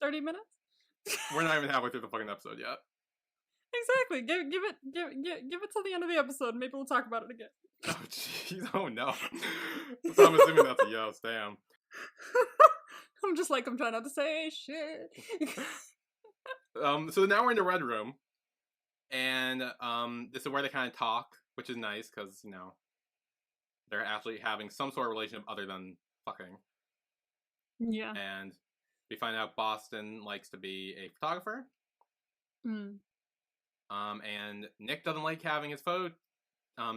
30 minutes. We're not even halfway through the fucking episode yet. Exactly. Give it till the end of the episode. Maybe we'll talk about it again. Oh jeez. Oh no. So I'm assuming that's a yes. Damn. I'm just like, I'm trying not to say shit. So now we're in the red room, and this is where they kind of talk, which is nice because you know they're actually having some sort of relationship other than fucking. Yeah. And we find out Boston likes to be a photographer. And Nick doesn't like having his photo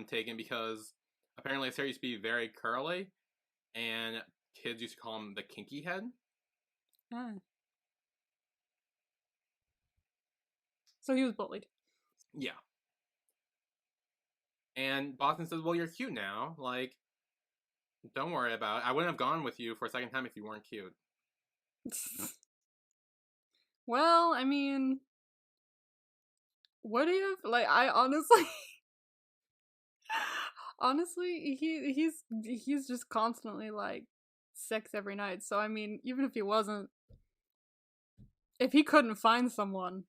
taken because apparently his hair used to be very curly, and kids used to call him the kinky head. So he was bullied. Yeah. And Boston says, well, you're cute now. Like, don't worry about it. I wouldn't have gone with you for a second time if you weren't cute. Well, I mean, what if, like, I honestly, he's just constantly, like, sex every night. So, I mean, even if he wasn't, if he couldn't find someone,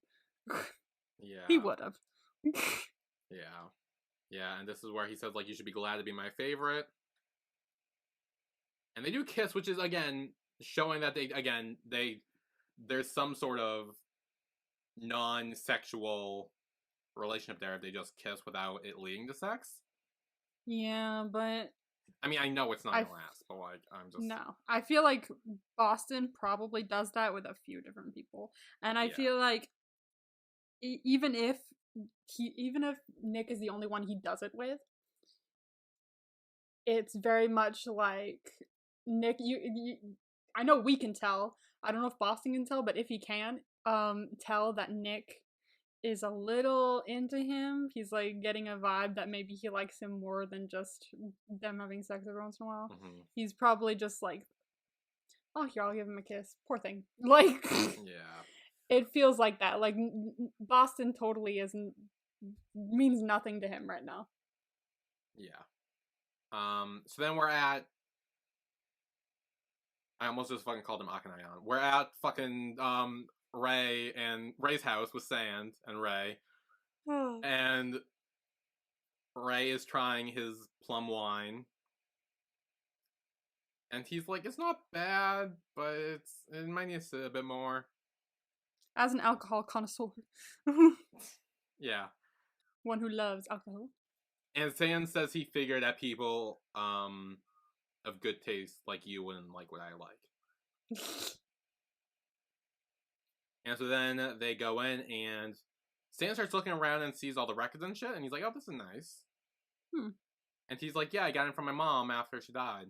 he would have. Yeah, and this is where he says, like, you should be glad to be my favorite. And they do kiss, which is, again, showing that there's some sort of non-sexual relationship there if they just kiss without it leading to sex. Yeah, but I mean, I know it's not gonna last, but like, I'm just no. I feel like Boston probably does that with a few different people, and I feel like even if Nick is the only one he does it with, it's very much like Nick. You I know we can tell. I don't know if Boston can tell, but if he can, tell that Nick is a little into him. He's like getting a vibe that maybe he likes him more than just them having sex every once in a while. He's probably just like, oh, here, I'll give him a kiss. Poor thing. Like, it feels like that. Like, Boston totally means nothing to him right now. Yeah. So then we're at, I almost just fucking called him Akhenayon. We're at fucking, Ray's house with Sand and Ray. And Ray is trying his plum wine. And he's like, it's not bad, but it might need to sit a bit more. As an alcohol connoisseur. Yeah. One who loves alcohol. And Sand says he figured that people of good taste like you wouldn't like what I like. And so then they go in, and Stan starts looking around and sees all the records and shit, and he's like, oh, this is nice. And he's like, yeah, I got it from my mom after she died.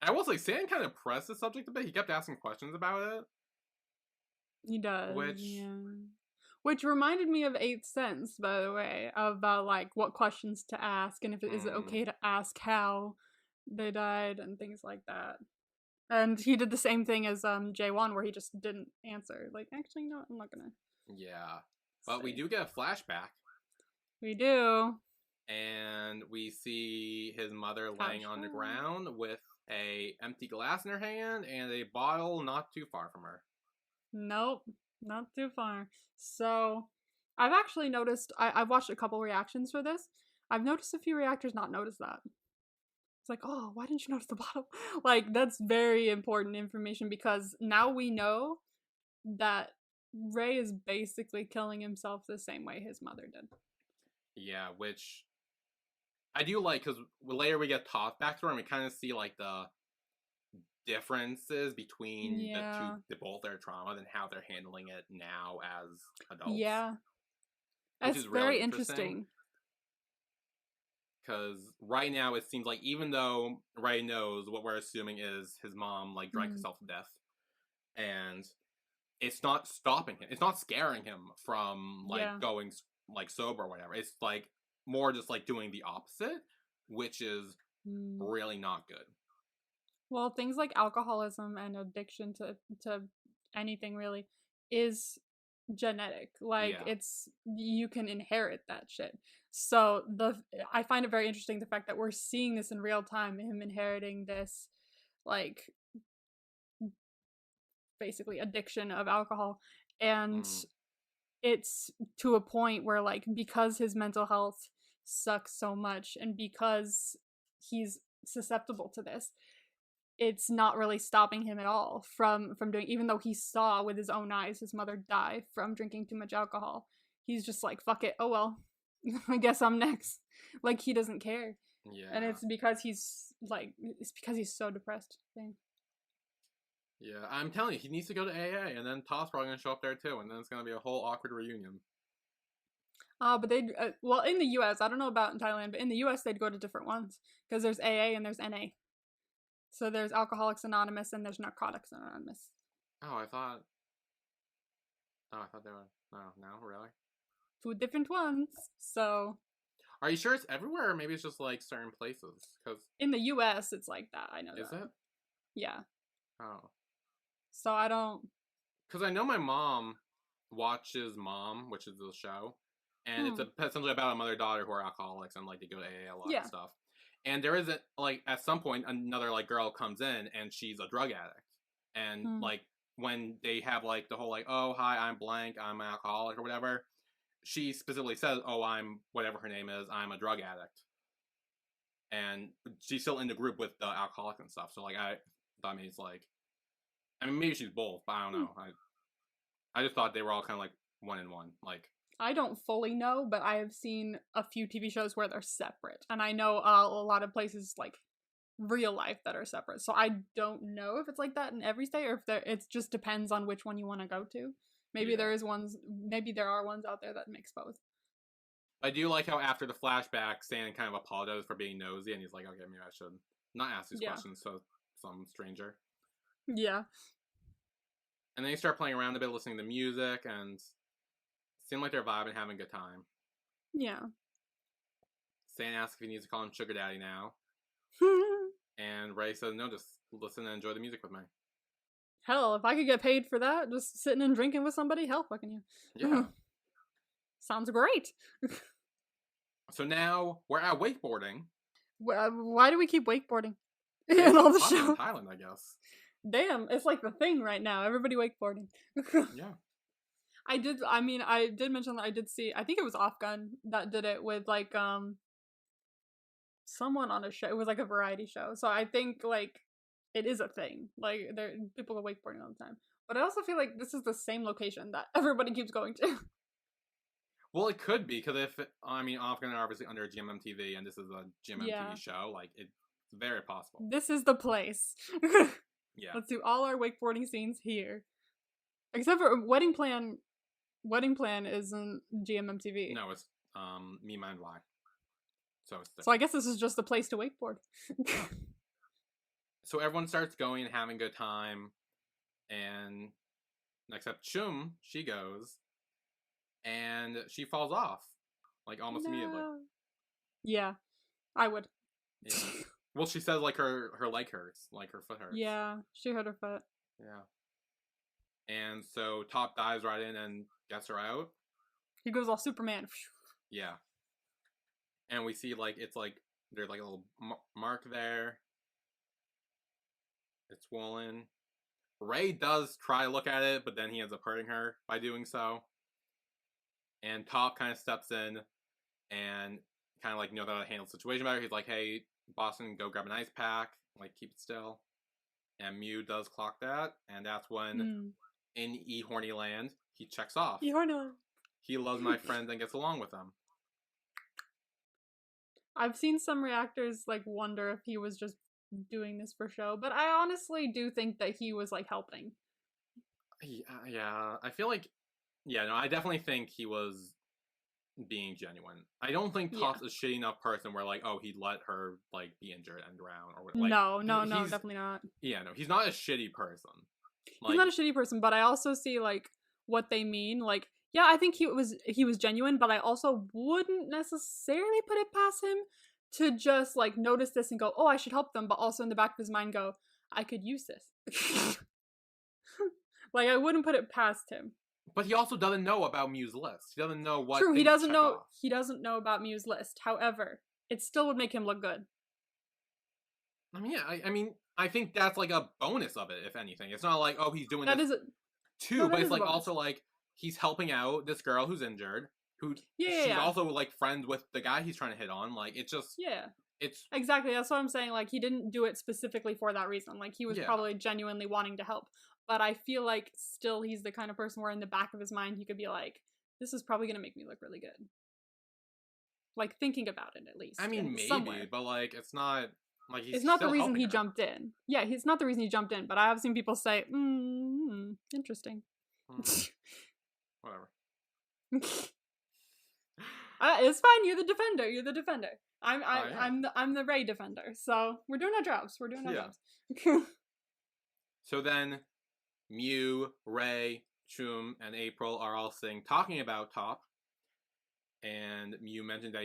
And I will say, Stan kind of pressed the subject a bit. He kept asking questions about it. He does. Which reminded me of Eighth Sense, by the way, about, like, what questions to ask, and if it is it okay to ask how they died, and things like that. And he did the same thing as J1, where he just didn't answer. Like, actually, no, I'm not gonna. Yeah. But we do get a flashback. We do. And we see his mother laying on the ground with a empty glass in her hand and a bottle not too far from her. Nope, not too far. So, I've actually noticed, I've watched a couple reactions for this. I've noticed a few reactors not notice that. It's like, oh, why didn't you notice the bottle? Like, that's very important information because now we know that Ray is basically killing himself the same way his mother did. Yeah, which I do like because later we get Toth back to her and we kind of see like the differences between both their trauma and how they're handling it now as adults. Yeah, that's very really interesting. Because right now it seems like even though Ray knows what we're assuming is his mom like drank herself to death, and it's not stopping him, it's not scaring him from like going like sober or whatever. It's like more just like doing the opposite, which is Mm. really not good. Well, things like alcoholism and addiction to anything really is genetic. Like Yeah. it's you can inherit that shit. So I find it very interesting the fact that we're seeing this in real time, him inheriting this like basically addiction of alcohol, and Mm. it's to a point where like because his mental health sucks so much and because he's susceptible to this, it's not really stopping him at all from doing, even though he saw with his own eyes his mother die from drinking too much alcohol. He's just like, fuck it, oh well. I guess I'm next. Like he doesn't care. Yeah. And it's because he's so depressed. Thing. Yeah, I'm telling you, he needs to go to AA, and then Todd's probably gonna show up there too, and then it's gonna be a whole awkward reunion. But they'd well, in the U.S., I don't know about in Thailand, but in the U.S. they'd go to different ones because there's AA and there's NA. So there's Alcoholics Anonymous and there's Narcotics Anonymous. Oh, I thought they were. No, really? Two different ones. So Are you sure it's everywhere, or maybe it's just like certain places? Because in the U.S. it's like that. I know is that. it? Yeah. Oh, So I don't. because I know my mom watches Mom, which is the show, and it's essentially about a mother-daughter who are alcoholics and like they go to AA a lot and stuff. And there isn't like at some point another like girl comes in and she's a drug addict, and like when they have like the whole like, oh hi, I'm blank, I'm an alcoholic or whatever, she specifically says, oh, I'm whatever her name is, I'm a drug addict, and she's still in the group with the alcoholics and stuff. So like I thought maybe it's like, I mean maybe she's both, but I don't know. I just thought they were all kind of like one in one. Like I don't fully know, but I have seen a few TV shows where they're separate, and I know a lot of places like real life that are separate. So I don't know if it's like that in every state, or if it just depends on which one you want to go to. Maybe there is ones. Maybe there are ones out there that mix both. I do like how after the flashback, Stan kind of apologizes for being nosy, and he's like, okay, maybe I should not ask these questions to some stranger. Yeah. And then you start playing around a bit, listening to music, and seem like they're vibing, having a good time. Yeah. Stan asks if he needs to call him Sugar Daddy now. And Ray says, no, just listen and enjoy the music with me. Hell, if I could get paid for that, just sitting and drinking with somebody, hell fucking you. Yeah. Sounds great. So now we're at wakeboarding. Why do we keep wakeboarding in all the shows? In Thailand, I guess. Damn, it's like the thing right now. Everybody wakeboarding. Yeah. I did mention that I did see, I think it was Afghan that did it with like someone on a show. It was like a variety show. So I think like it is a thing. Like people go wakeboarding all the time. But I also feel like this is the same location that everybody keeps going to. Well, it could be, because Afghan are obviously under GMMTV, and this is a GMMTV show. Like, it's very possible. This is the place. Yeah. Let's do all our wakeboarding scenes here. Except for Wedding Plan. Wedding Plan isn't GMMTV. No, it's Me Mind Why. So I guess this is just the place to wakeboard. So everyone starts going and having a good time, and except Chum, she goes, and she falls off, like almost immediately. Yeah, I would. Yeah. Well, she says like her leg hurts, like her foot hurts. Yeah, she hurt her foot. Yeah. And so Top dives right in and gets her out. He goes all Superman. Yeah. And we see like it's like there's like a little mark there. It's swollen. Ray does try to look at it, but then he ends up hurting her by doing so. And Top kind of steps in and kind of like knows how to handle the situation better. He's like, hey, Boston, go grab an ice pack. Like, keep it still. And Mew does clock that. And that's when, in E-Horny Land, he checks off. E-Horny Land. He loves my friends and gets along with them. I've seen some reactors, like, wonder if he was just doing this for show. But I honestly do think that he was, like, helping. Yeah. I feel like... Yeah, no, I definitely think he was being genuine. I don't think Top's a shitty enough person where, like, oh, he'd let her, like, be injured and drown or whatever. Like, no, definitely not. Yeah, no, he's not a shitty person. He's not a shitty person, but I also see, like, what they mean. Like, Yeah, I think he was genuine, but I also wouldn't necessarily put it past him to just like notice this and go, "Oh, I should help them," but also in the back of his mind go, "I could use this." Like I wouldn't put it past him. But he also doesn't know about Mew's list. He doesn't know what True, things to check off. he doesn't know about Mew's list. However, it still would make him look good. I mean, yeah, I mean, I think that's like a bonus of it, if anything. It's not like, oh, he's doing That this is a too, no, but that it's is a like bonus. also like he's helping out this girl who's injured, who Yeah, she's yeah, also like friends with the guy he's trying to hit on. Like it's just yeah. it's Exactly. That's what I'm saying. Like he didn't do it specifically for that reason. Like he was yeah. probably genuinely wanting to help. But I feel like still he's the kind of person where in the back of his mind he could be like, this is probably gonna make me look really good. Like thinking about it at least. I mean, In maybe, somewhere. but like it's not like he's It's not the still reason helping he her. jumped in. Yeah, it's not the reason he jumped in, but I have seen people say, interesting. Hmm, whatever. It's fine. You're the defender. You're the defender. Yeah. I'm the Ray defender. So we're doing our jobs. We're doing our Yeah. jobs. So then, Mew, Ray, Chum, and April are all sitting talking about Top, and Mew mentioned that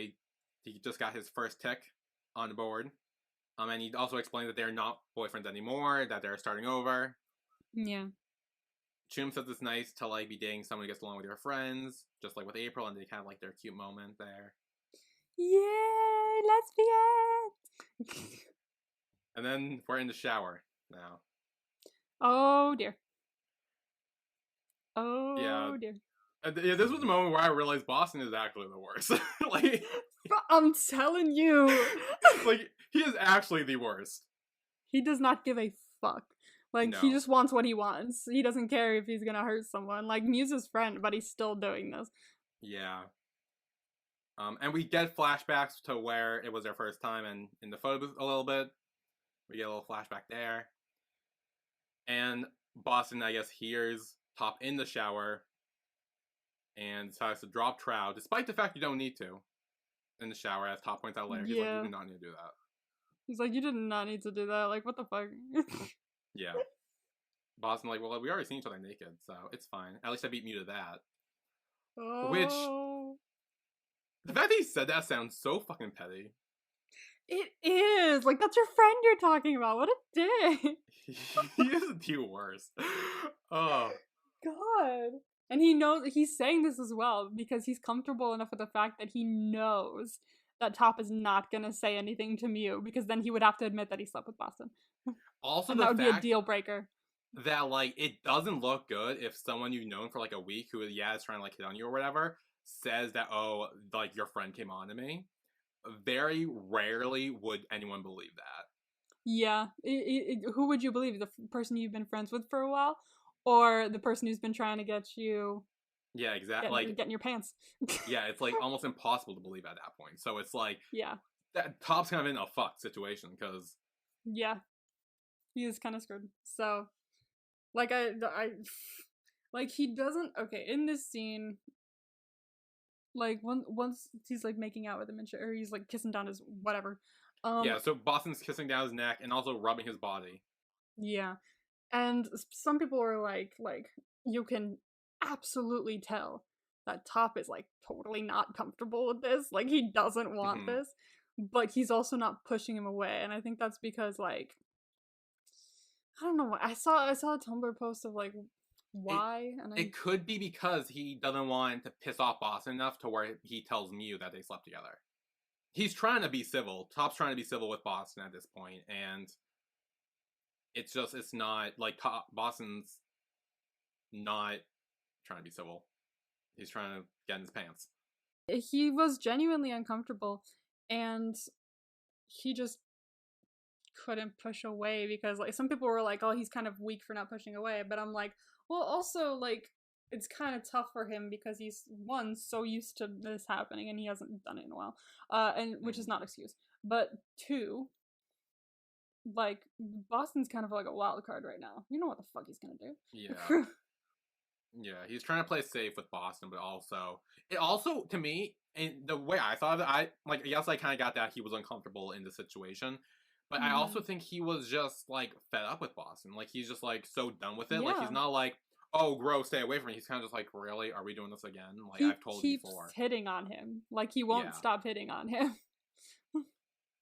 he just got his first tick on board. And he also explained that they're not boyfriends anymore, that they're starting over. Yeah. Chum says it's nice to like be dating someone who gets along with your friends, just like with April, and they kind of like their cute moment there. Yay, lesbian! And then we're in the shower now. Oh dear. Yeah. Oh dear. Yeah, this was the moment where I realized Boston is actually the worst. Like, I'm telling you. like he is actually the worst. He does not give a fuck. Like, he No. just wants what he wants. He doesn't care if he's gonna hurt someone. Like, Mew's his friend, but he's still doing this. Yeah. And we get flashbacks to where it was their first time, and in the photo booth a little bit, we get a little flashback there. And Boston, I guess, hears Top in the shower and decides to drop Trow, despite the fact you don't need to in the shower, as Top points out later. He's like, you do not need to do that. He's like, you did not need to do that. Like, what the fuck? Yeah. Boston, like, well, we already seen each other naked, so it's fine. At least I beat Mew to that. Oh. Which, the fact that he said that sounds so fucking petty. It is! Like, that's your friend you're talking about. What a dick! He is the worst. Oh. God. And he knows, he's saying this as well because he's comfortable enough with the fact that he knows that Top is not gonna say anything to Mew because then he would have to admit that he slept with Boston. Also, and that would be a deal breaker. That, like, it doesn't look good if someone you've known for, like, a week who, yeah, is trying to, like, hit on you or whatever, says that, oh, like, your friend came on to me. Very rarely would anyone believe that. Yeah. Who would you believe? The person you've been friends with for a while? Or the person who's been trying to get you... Yeah, exactly. Get in your pants. Yeah, it's, like, almost impossible to believe at that point. So it's, like... Yeah. That Top's kind of in a fucked situation, because... Yeah. He is kind of screwed. So... Like, like, he doesn't... Okay, in this scene... Like, once he's, like, making out with him and shit, or he's, like, kissing down his whatever. Yeah, so Boston's kissing down his neck and also rubbing his body. Yeah. And some people are like, you can absolutely tell that Top is, like, totally not comfortable with this. Like, he doesn't want this. But he's also not pushing him away. And I think that's because, like... I don't know. I saw a Tumblr post of, like, why? It could be because he doesn't want to piss off Boston enough to where he tells Mew that they slept together. He's trying to be civil. Top's trying to be civil with Boston at this point, and it's not, like, Boston's not trying to be civil. He's trying to get in his pants. He was genuinely uncomfortable, and he just couldn't push away because, like, some people were like, oh, he's kind of weak for not pushing away, but I'm like, well, also, like, it's kind of tough for him because he's, one, so used to this happening and he hasn't done it in a while, and which is not an excuse, but two, like, Boston's kind of like a wild card right now. You know what the fuck he's gonna do. Yeah. Yeah, he's trying to play safe with Boston, but it also, to me, and the way I thought of it, yes, I kind of got that he was uncomfortable in the situation, but I also think he was just, like, fed up with Boston. Like, he's just, like, so done with it. Yeah. Like, he's not like, oh, gross, stay away from me. He's kind of just like, really? Are we doing this again? Like, He I've told you keeps before. hitting on him. Like, he won't Yeah. stop hitting on him.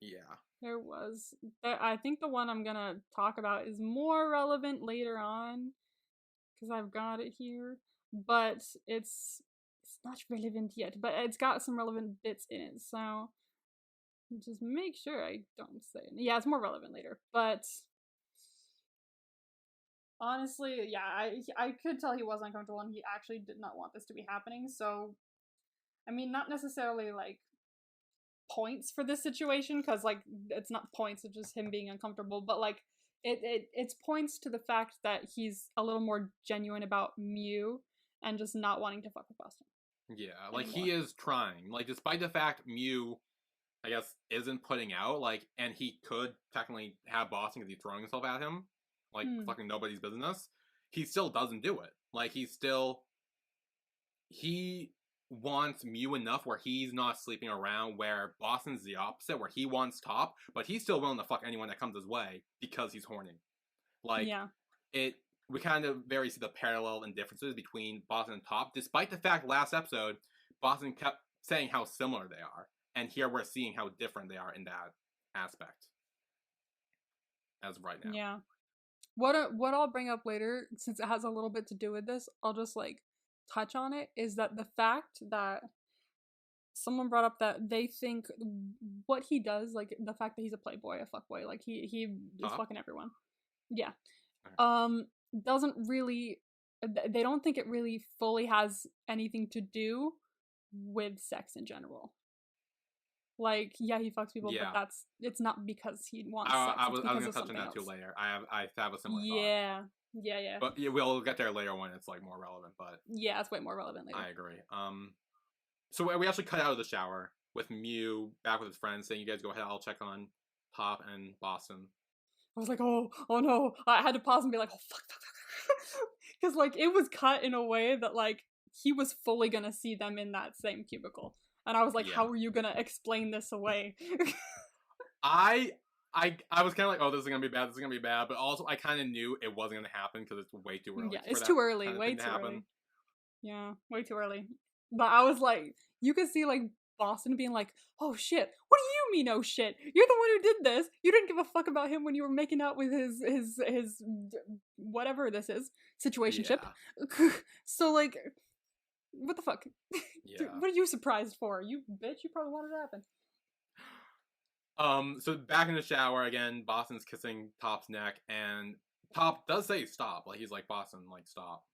Yeah. There was. I think the one I'm gonna talk about is more relevant later on because I've got it here, but it's not relevant yet. But it's got some relevant bits in it, so just make sure I don't say it. Yeah, it's more relevant later, but honestly, yeah, I could tell he was uncomfortable and he actually did not want this to be happening. So, I mean, not necessarily like points for this situation because like it's not points, it's just him being uncomfortable, but like it's points to the fact that he's a little more genuine about Mew and just not wanting to fuck with Boston Yeah. Like, anymore. he is trying. Like, despite the fact Mew, I guess, isn't putting out, like, and he could technically have Boston because he's throwing himself at him, like, fucking nobody's business, he still doesn't do it. Like, he wants Mew enough where he's not sleeping around, where Boston's the opposite, where he wants top, but he's still willing to fuck anyone that comes his way because he's horny. Like, Yeah. we kind of very see the parallel and differences between Boston and Top, despite the fact last episode, Boston kept saying how similar they are. And here we're seeing how different they are in that aspect. As of right now. Yeah. What I'll bring up later, since it has a little bit to do with this, I'll just like touch on it, is that the fact that someone brought up that they think what he does, like the fact that he's a playboy, a fuckboy, like he is fucking everyone. Yeah. Okay. Doesn't really, they don't think it really fully has anything to do with sex in general. Like, yeah, he fucks people, Yeah. but it's not because he wants sex. I It's was because gonna of touch on something that too else. later. I have a similar thought. Yeah. But yeah, we'll get there later when it's like more relevant, but Yeah, it's way more relevant later. I agree. So we actually cut out of the shower with Mew back with his friends saying, you guys go ahead, I'll check on Top and Boston. I was like, oh no. I had to pause and be like, oh fuck. Because like it was cut in a way that like he was fully gonna see them in that same cubicle. And I was like, Yeah. how are you gonna explain this away? I was kind of like, oh, this is gonna be bad, but also I kind of knew it wasn't gonna happen because it's way too early. Yeah, it's too early, way too early. Yeah, way too early. But I was like, you could see like Boston being like, oh shit, what do you mean, oh shit? You're the one who did this. You didn't give a fuck about him when you were making out with his whatever this is situationship. Yeah. So like, what the fuck? Yeah. Dude, what are you surprised for? You bitch, you probably wanted it to happen. So back in the shower again, Boston's kissing Top's neck, and Top does say stop. Like, he's like, Boston, like, stop.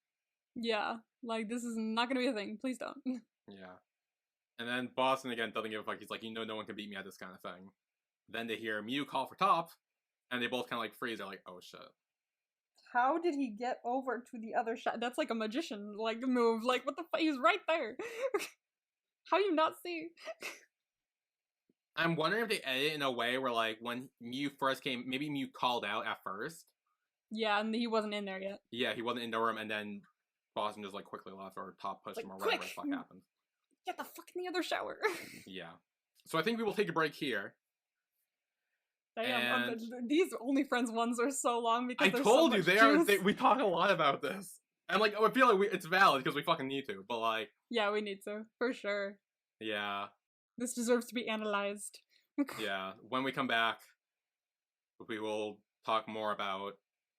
Yeah, like, this is not gonna be a thing. Please don't. Yeah. And then Boston again doesn't give a fuck. He's like, no one can beat me at this kind of thing. Then they hear Mew call for Top, and they both kind of like freeze. They're like, oh shit. How did he get over to the other side? That's like a magician like move. Like, what the fuck? He's right there. How do you not see? I'm wondering if they edit in a way where, like, when Mew first came, maybe Mew called out at first. Yeah, and he wasn't in there yet. Yeah, he wasn't in the room, and then Boston just like quickly left, or Top pushed him, or whatever the fuck happened. Get the fuck in the other shower. Yeah. So I think we will take a break here. Damn, these OnlyFriends ones are so long because I told you we talk a lot about this, and like I feel like it's valid because we fucking need to. But like, yeah, we need to for sure. Yeah. This deserves to be analyzed. Yeah. When we come back, we will talk more about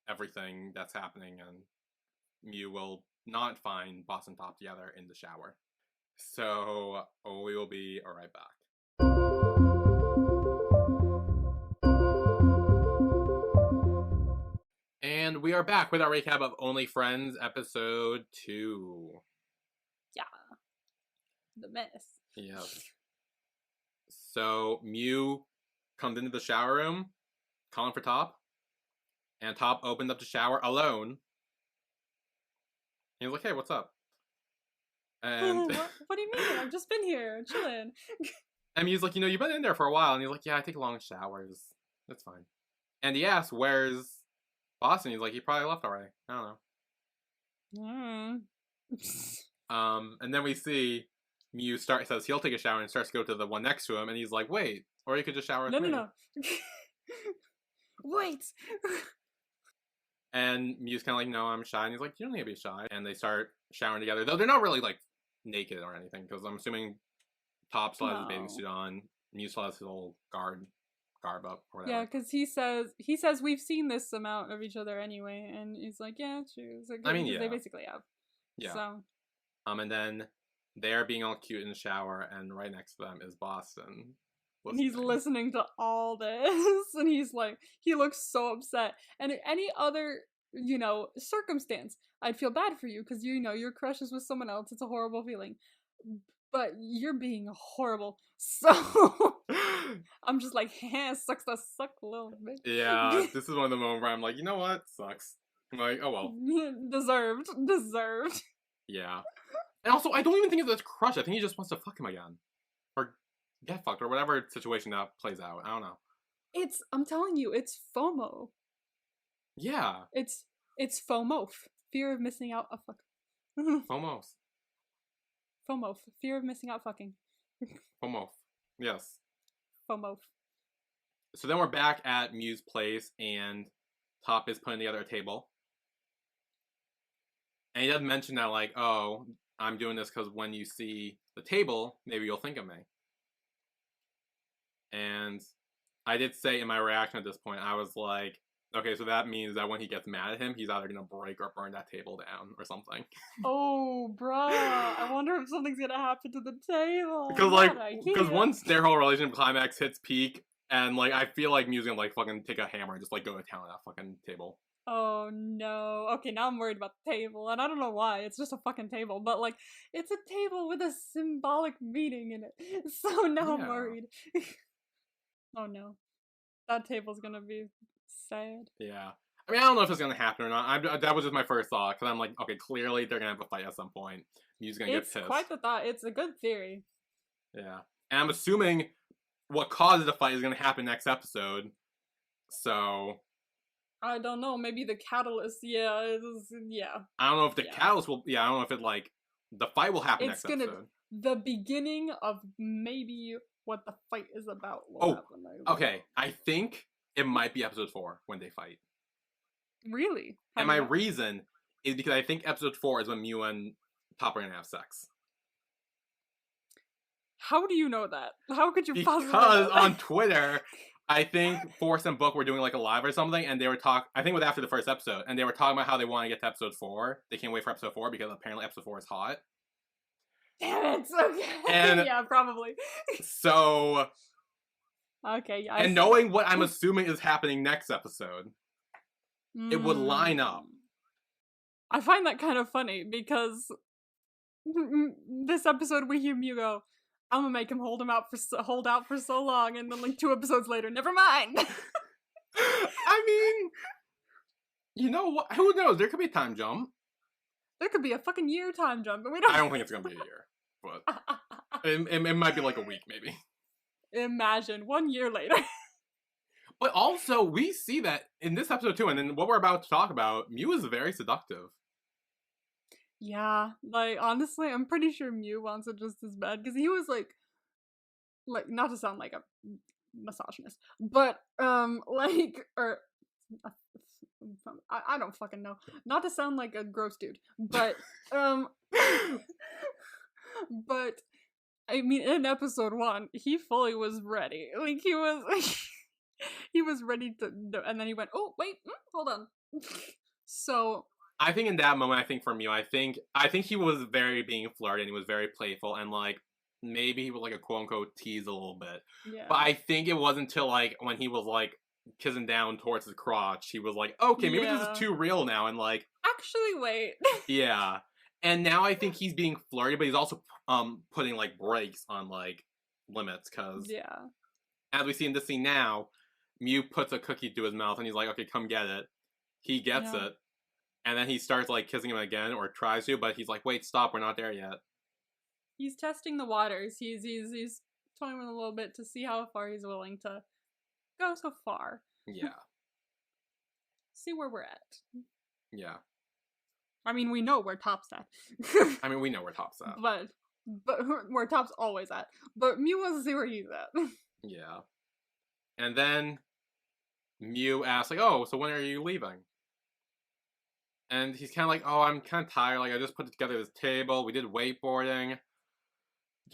everything that's happening, and Mew will not find Boston Top together in the shower. So we will be right back. And we are back with our recap of Only Friends episode 2. Yeah. The mess. Yes. So Mew comes into the shower room, calling for Top. And Top opens up the shower alone. He's like, hey, what's up? And what do you mean? I've just been here, chilling. And Mew's like, you've been in there for a while. And he's like, yeah, I take long showers. That's fine. And he asks, where's Boston? He's like, he probably left already. I don't know. And then we see Mew says he'll take a shower and starts to go to the one next to him. And he's like, wait, or you could just shower with me. No. Wait. And Mew's kind of like, no, I'm shy. And he's like, you don't need to be shy. And they start showering together. Though they're not really, like, naked or anything. Because I'm assuming Top still has his bathing No. suit on. Mew still has his little garb up or Yeah, whatever. because he says we've seen this amount of each other anyway, and he's like, yeah, true. It's like, I mean, because they yeah. basically have. Yeah. So And then they're being all cute in the shower, and right next to them is Boston. and he's listening to all this, and he's like, he looks so upset. And in any other, circumstance, I'd feel bad for you because your crush is with someone else. It's a horrible feeling, but you're being horrible. So I'm just like, sucks to suck, little bitch. Yeah, this is one of the moments where I'm like, you know what? Sucks. I'm like, oh well. Deserved. Yeah. And also, I don't even think it's a crush. I think he just wants to fuck him again. Or get fucked, or whatever situation that plays out. I don't know. I'm telling you, it's FOMO. Yeah. It's FOMO. Fear of missing out. FOMO. FOMO. Fear of missing out fucking. FOMO. Yes. FOMO. So then we're back at Mew's place, and Top is putting together a table. And he does mention that, like, oh, I'm doing this because when you see the table, maybe you'll think of me. And I did say in my reaction at this point, I was like, okay, so that means that when he gets mad at him, he's either gonna break or burn that table down or something. Oh, bruh. I wonder if something's gonna happen to the table. Because once their whole relationship climax hits peak, and, like, I feel like Mew's gonna, like, fucking take a hammer and just, like, go to town on that fucking table. Oh no. Okay, now I'm worried about the table, and I don't know why. It's just a fucking table, but like, it's a table with a symbolic meaning in it. So now I'm worried. Oh no. That table's gonna be sad. Yeah. I mean, I don't know if it's gonna happen or not. That was just my first thought, because I'm like, okay, clearly they're gonna have a fight at some point. Mew's gonna get pissed. It's quite the thought. It's a good theory. Yeah. And I'm assuming what causes the fight is gonna happen next episode. So I don't know. Maybe the catalyst. Yeah. Yeah. I don't know if the catalyst will. Yeah, I don't know if it, like, the fight will happen next episode. The beginning of maybe what the fight is about will happen. Okay. I think it might be episode 4 when they fight. Really? And my reason is because I think episode 4 is when Mew and Top are gonna have sex. How do you know that? How could you possibly know Because that? on Twitter, I think Forrest and Book were doing, like, a live or something, and they were I think it was after the first episode, and they were talking about how they want to get to episode 4. They can't wait for episode 4 because apparently episode 4 is hot. Damn it! Okay. And yeah, probably. So. Okay, yeah. And knowing what I'm assuming is happening next episode, it would line up. I find that kind of funny because this episode we hear Mew go, I'm gonna make him hold out for so long, and then like 2 episodes later, never mind. I mean, you know what? Who knows? There could be a time jump. There could be a fucking year time jump, but I don't think it's gonna be a year, but it might be like a week, maybe. Imagine 1 year later. But also, we see that in this episode too, and then what we're about to talk about, Mew is very seductive. Yeah, like, honestly, I'm pretty sure Mew wants it just as bad, because he was like, not to sound like a misogynist, but, I don't fucking know. Not to sound like a gross dude, but, but, I mean, in episode 1, he fully was ready. Like, he was ready to, and then he went, oh, wait, hold on. So I think in that moment, for Mew, I think he was very being flirty and he was very playful, and, like, maybe he was, like, a quote-unquote tease a little bit. Yeah. But I think it wasn't until, like, when he was, like, kissing down towards his crotch, he was like, okay, maybe this is too real now, and, like... Actually, wait. Yeah. And now I think he's being flirty, but he's also putting, like, brakes on, like, limits, because... Yeah. As we see in this scene now, Mew puts a cookie to his mouth, and he's like, okay, come get it. He gets it. And then he starts, like, kissing him again, or tries to, but he's like, wait, stop, we're not there yet. He's testing the waters. He's toying with a little bit to see how far he's willing to go so far. Yeah. See where we're at. Yeah. I mean, we know where Top's at. I mean, we know where Top's at. But where Top's always at. But Mew wants to see where he's at. Yeah. And then Mew asks, like, oh, so when are you leaving? And he's kind of like, oh, I'm kind of tired. Like, I just put together this table. We did wakeboarding.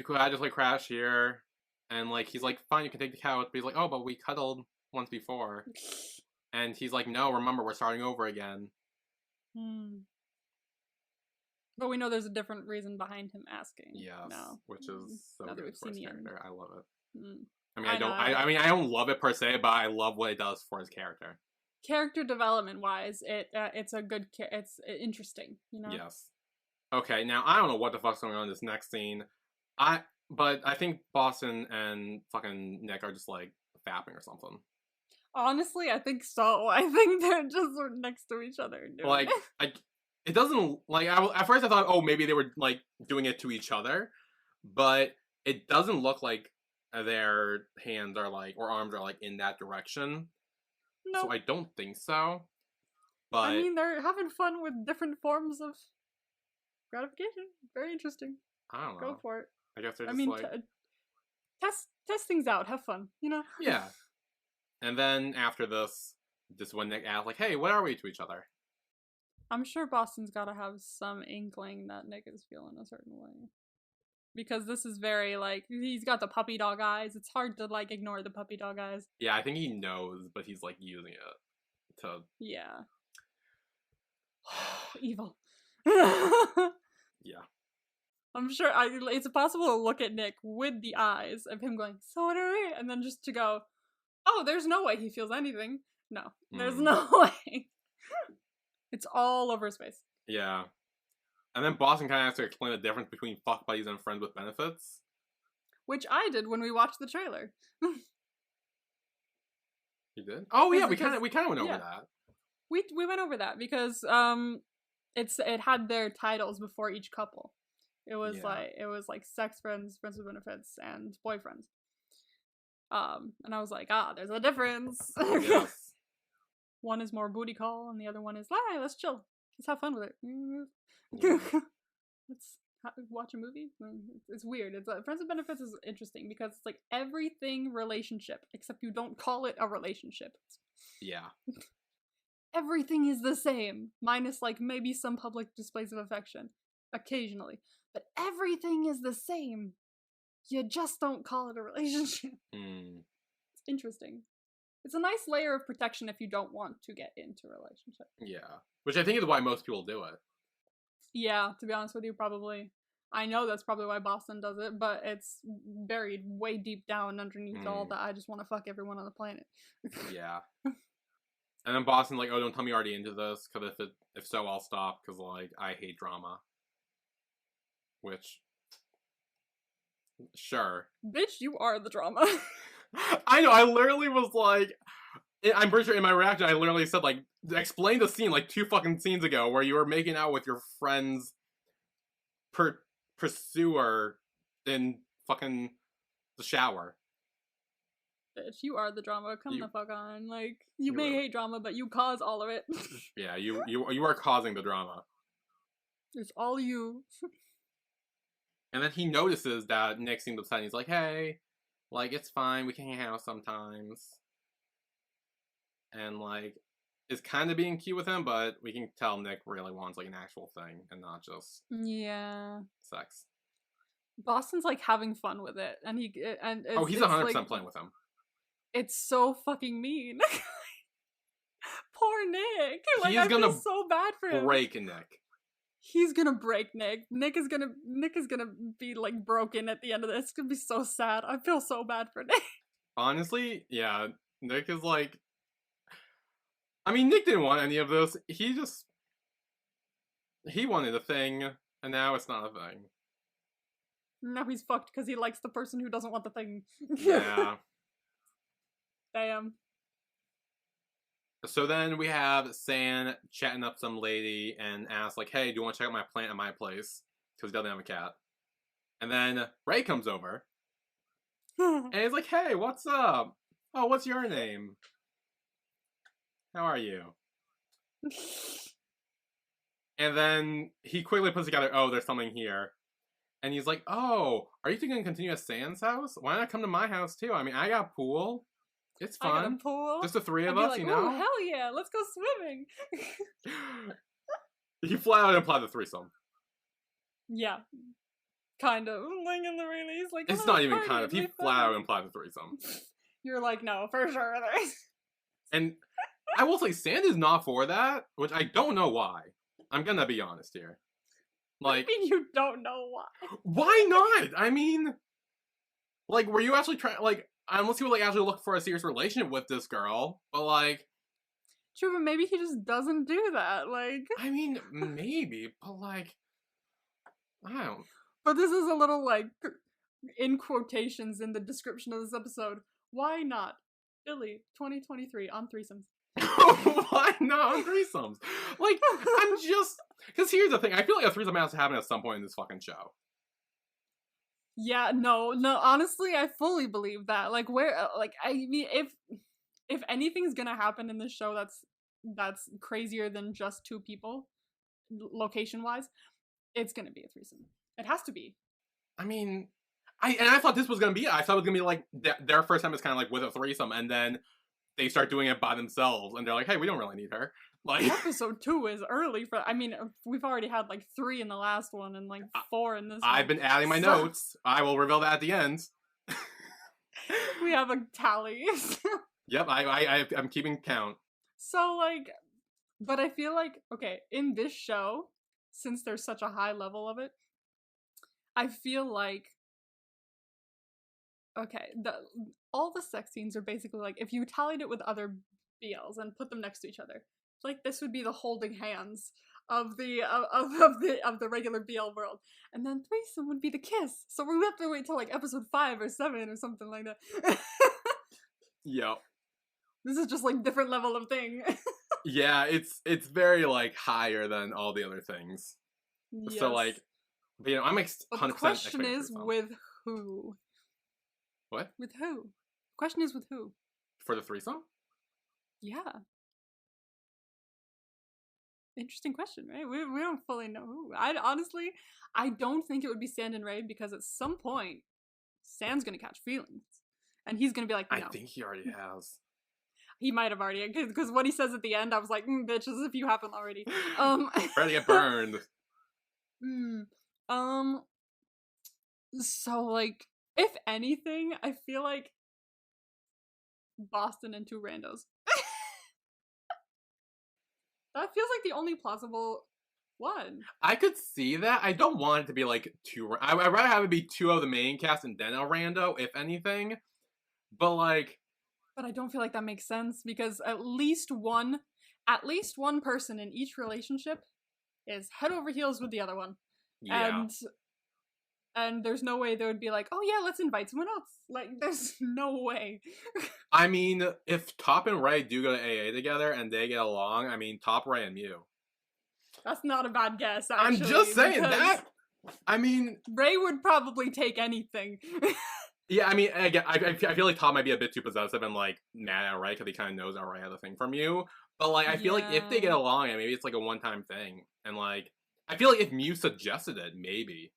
I just, like, crash here. And, like, he's like, fine, you can take the couch. But he's like, oh, but we cuddled once before. And he's like, no, remember, we're starting over again. But we know there's a different reason behind him asking. Yes, now. which is so good for his character. I love it. I mean, I don't love it per se, but I love what it does for his character. Character development wise, it's a good. It's interesting, you know. Yes. Okay, now I don't know what the fuck's going on in this next scene. But I think Boston and fucking Nick are just like fapping or something. Honestly, I think so. I think they're just next to each other. Like, it doesn't, like, at first I thought, oh, maybe they were, like, doing it to each other, but it doesn't look like their hands are, like, or arms are, like, in that direction. No. So I don't think so. But I mean, they're having fun with different forms of gratification. Very interesting. I don't know. Go for it. I guess they're just, test things out. Have fun, you know? Yeah. And then after this when Nick asks, like, hey, what are we to each other? I'm sure Boston's gotta have some inkling that Nick is feeling a certain way. Because this is very, like, he's got the puppy dog eyes. It's hard to, like, ignore the puppy dog eyes. Yeah, I think he knows, but he's, like, using it to... Yeah. Evil. Yeah. I'm sure it's possible to look at Nick with the eyes of him going, so what are we? And then just to go, oh, there's no way he feels anything. No, there's no way. It's all over his face. Yeah. And then Boston kind of has to explain the difference between fuck buddies and friends with benefits. Which I did when we watched the trailer. You did? Oh yeah, we kind of went over that. We went over that because it had their titles before each couple. It was like sex friends, friends with benefits, and boyfriends. And I was like, there's a difference. Yes. One is more booty call, and the other one is, let's chill. Let's have fun with it. Yeah. Let's watch a movie. It's weird. It's Friends with Benefits is interesting because it's like everything relationship, except you don't call it a relationship. Yeah. Everything is the same, minus like maybe some public displays of affection, occasionally. But everything is the same. You just don't call it a relationship. It's interesting. It's a nice layer of protection if you don't want to get into a relationship. Yeah. Which I think is why most people do it. Yeah, to be honest with you, probably. I know that's probably why Boston does it, but it's buried way deep down underneath all that I just want to fuck everyone on the planet. Yeah. And then Boston's like, oh, don't tell me you're already into this, because if so, I'll stop, because, like, I hate drama. Which... Sure. Bitch, you are the drama. I know, I literally was like... I'm pretty sure in my reaction, I literally said, like, explain the scene, like, 2 fucking scenes ago, where you were making out with your friend's pursuer in fucking the shower. Bitch, you are the drama. Come the fuck on. Like, you may hate drama, but you cause all of it. Yeah, you are causing the drama. It's all you. And then he notices that Nick seems upset. And he's like, hey, like, it's fine. We can hang out sometimes. And, like, is kind of being cute with him, but we can tell Nick really wants, like, an actual thing and not just sex. Boston's, like, having fun with it. And he's 100% like, playing with him. It's so fucking mean. Poor Nick. Like, I feel so bad for him. Break Nick. He's gonna break Nick. Nick is gonna be, like, broken at the end of this. It's gonna be so sad. I feel so bad for Nick. Honestly, yeah. Nick is, like... I mean, Nick didn't want any of this. He wanted a thing, and now it's not a thing. Now he's fucked because he likes the person who doesn't want the thing. Yeah. Damn. So then we have San chatting up some lady and asks, like, hey, do you want to check out my plant at my place? Because he doesn't have a cat. And then Ray comes over. And he's like, hey, what's up? Oh, what's your name? How are you? And then he quickly puts together, oh, there's something here. And he's like, oh, are you two going to continue at San's house? Why not come to my house, too? I mean, I got a pool. It's fun. I got a pool. Just the 3 of us, like, you know? Oh, hell yeah, let's go swimming. He flat out implied the threesome. Yeah. Kind of. Like in the release. Like, It's oh, not even party, kind of. He really flat out fun. implied the threesome. You're like, no, for sure. And I will say, Sand is not for that, which I don't know why. I'm gonna be honest here. Like, I mean, you don't know why. why not? I mean, like, were you actually trying, like, unless you were, like, actually looking for a serious relationship with this girl, but, like... True, but maybe he just doesn't do that, like... I mean, maybe, but, like... I don't... But this is a little, like, in quotations in the description of this episode. Why not? Billy, 2023, on threesomes. Why not on threesomes? Like, I'm just... Because here's the thing, I feel like a threesome has to happen at some point in this fucking show. Yeah, no, honestly, I fully believe that. Like, where, like, I mean, if anything's gonna happen in this show that's crazier than just two people, location-wise, it's gonna be a threesome. It has to be. I mean, I thought this was gonna be it. I thought it was gonna be like their first time is kind of like with a threesome, and then they start doing it by themselves, and they're like, "Hey, we don't really need her." Like, episode 2 is early for. I mean, we've already had like 3 in the last one, and like 4 in this. I've been adding my notes. I will reveal that at the end. We have a tally. Yep, I'm keeping count. So like, but I feel like okay in this show, since there's such a high level of it, I feel like okay, all the sex scenes are basically like if you tallied it with other BLs and put them next to each other, like this would be the holding hands of the regular BL world, and then threesome would be the kiss. So we have to wait till like episode 5 or 7 or something like that. Yep. This is just like different level of thing. Yeah, it's very like higher than all the other things. Yes. So like, but, you know, I'm 100%. The question is with who? What? With who? The question is with who? For the threesome? Yeah. Interesting question, right? We don't fully know who. I don't think it would be Sand and Ray because at some point, Sand's gonna catch feelings, and he's gonna be like, no. I think he already has. He might have already, because what he says at the end, I was like, bitch, as if you haven't already. Ready to get burned. So like, if anything, I feel like Boston and 2 randos. That feels like the only plausible one. I could see that. I don't want it to be like 2. I'd rather have it be 2 of the main cast and then a rando, if anything. But like... But I don't feel like that makes sense because at least one person in each relationship is head over heels with the other one. Yeah. And there's no way they would be like, oh yeah, let's invite someone else. Like, there's no way. I mean, if Top and Ray do go to AA together and they get along, I mean, Top, Ray, and Mew. That's not a bad guess, actually. I'm just saying that. I mean... Ray would probably take anything. Yeah, I mean, again, I feel like Top might be a bit too possessive and, like, mad at Ray because he kind of knows that Ray has a thing from you. But, like, I feel like if they get along, maybe it's, like, a one-time thing. And, like, I feel like if Mew suggested it, maybe.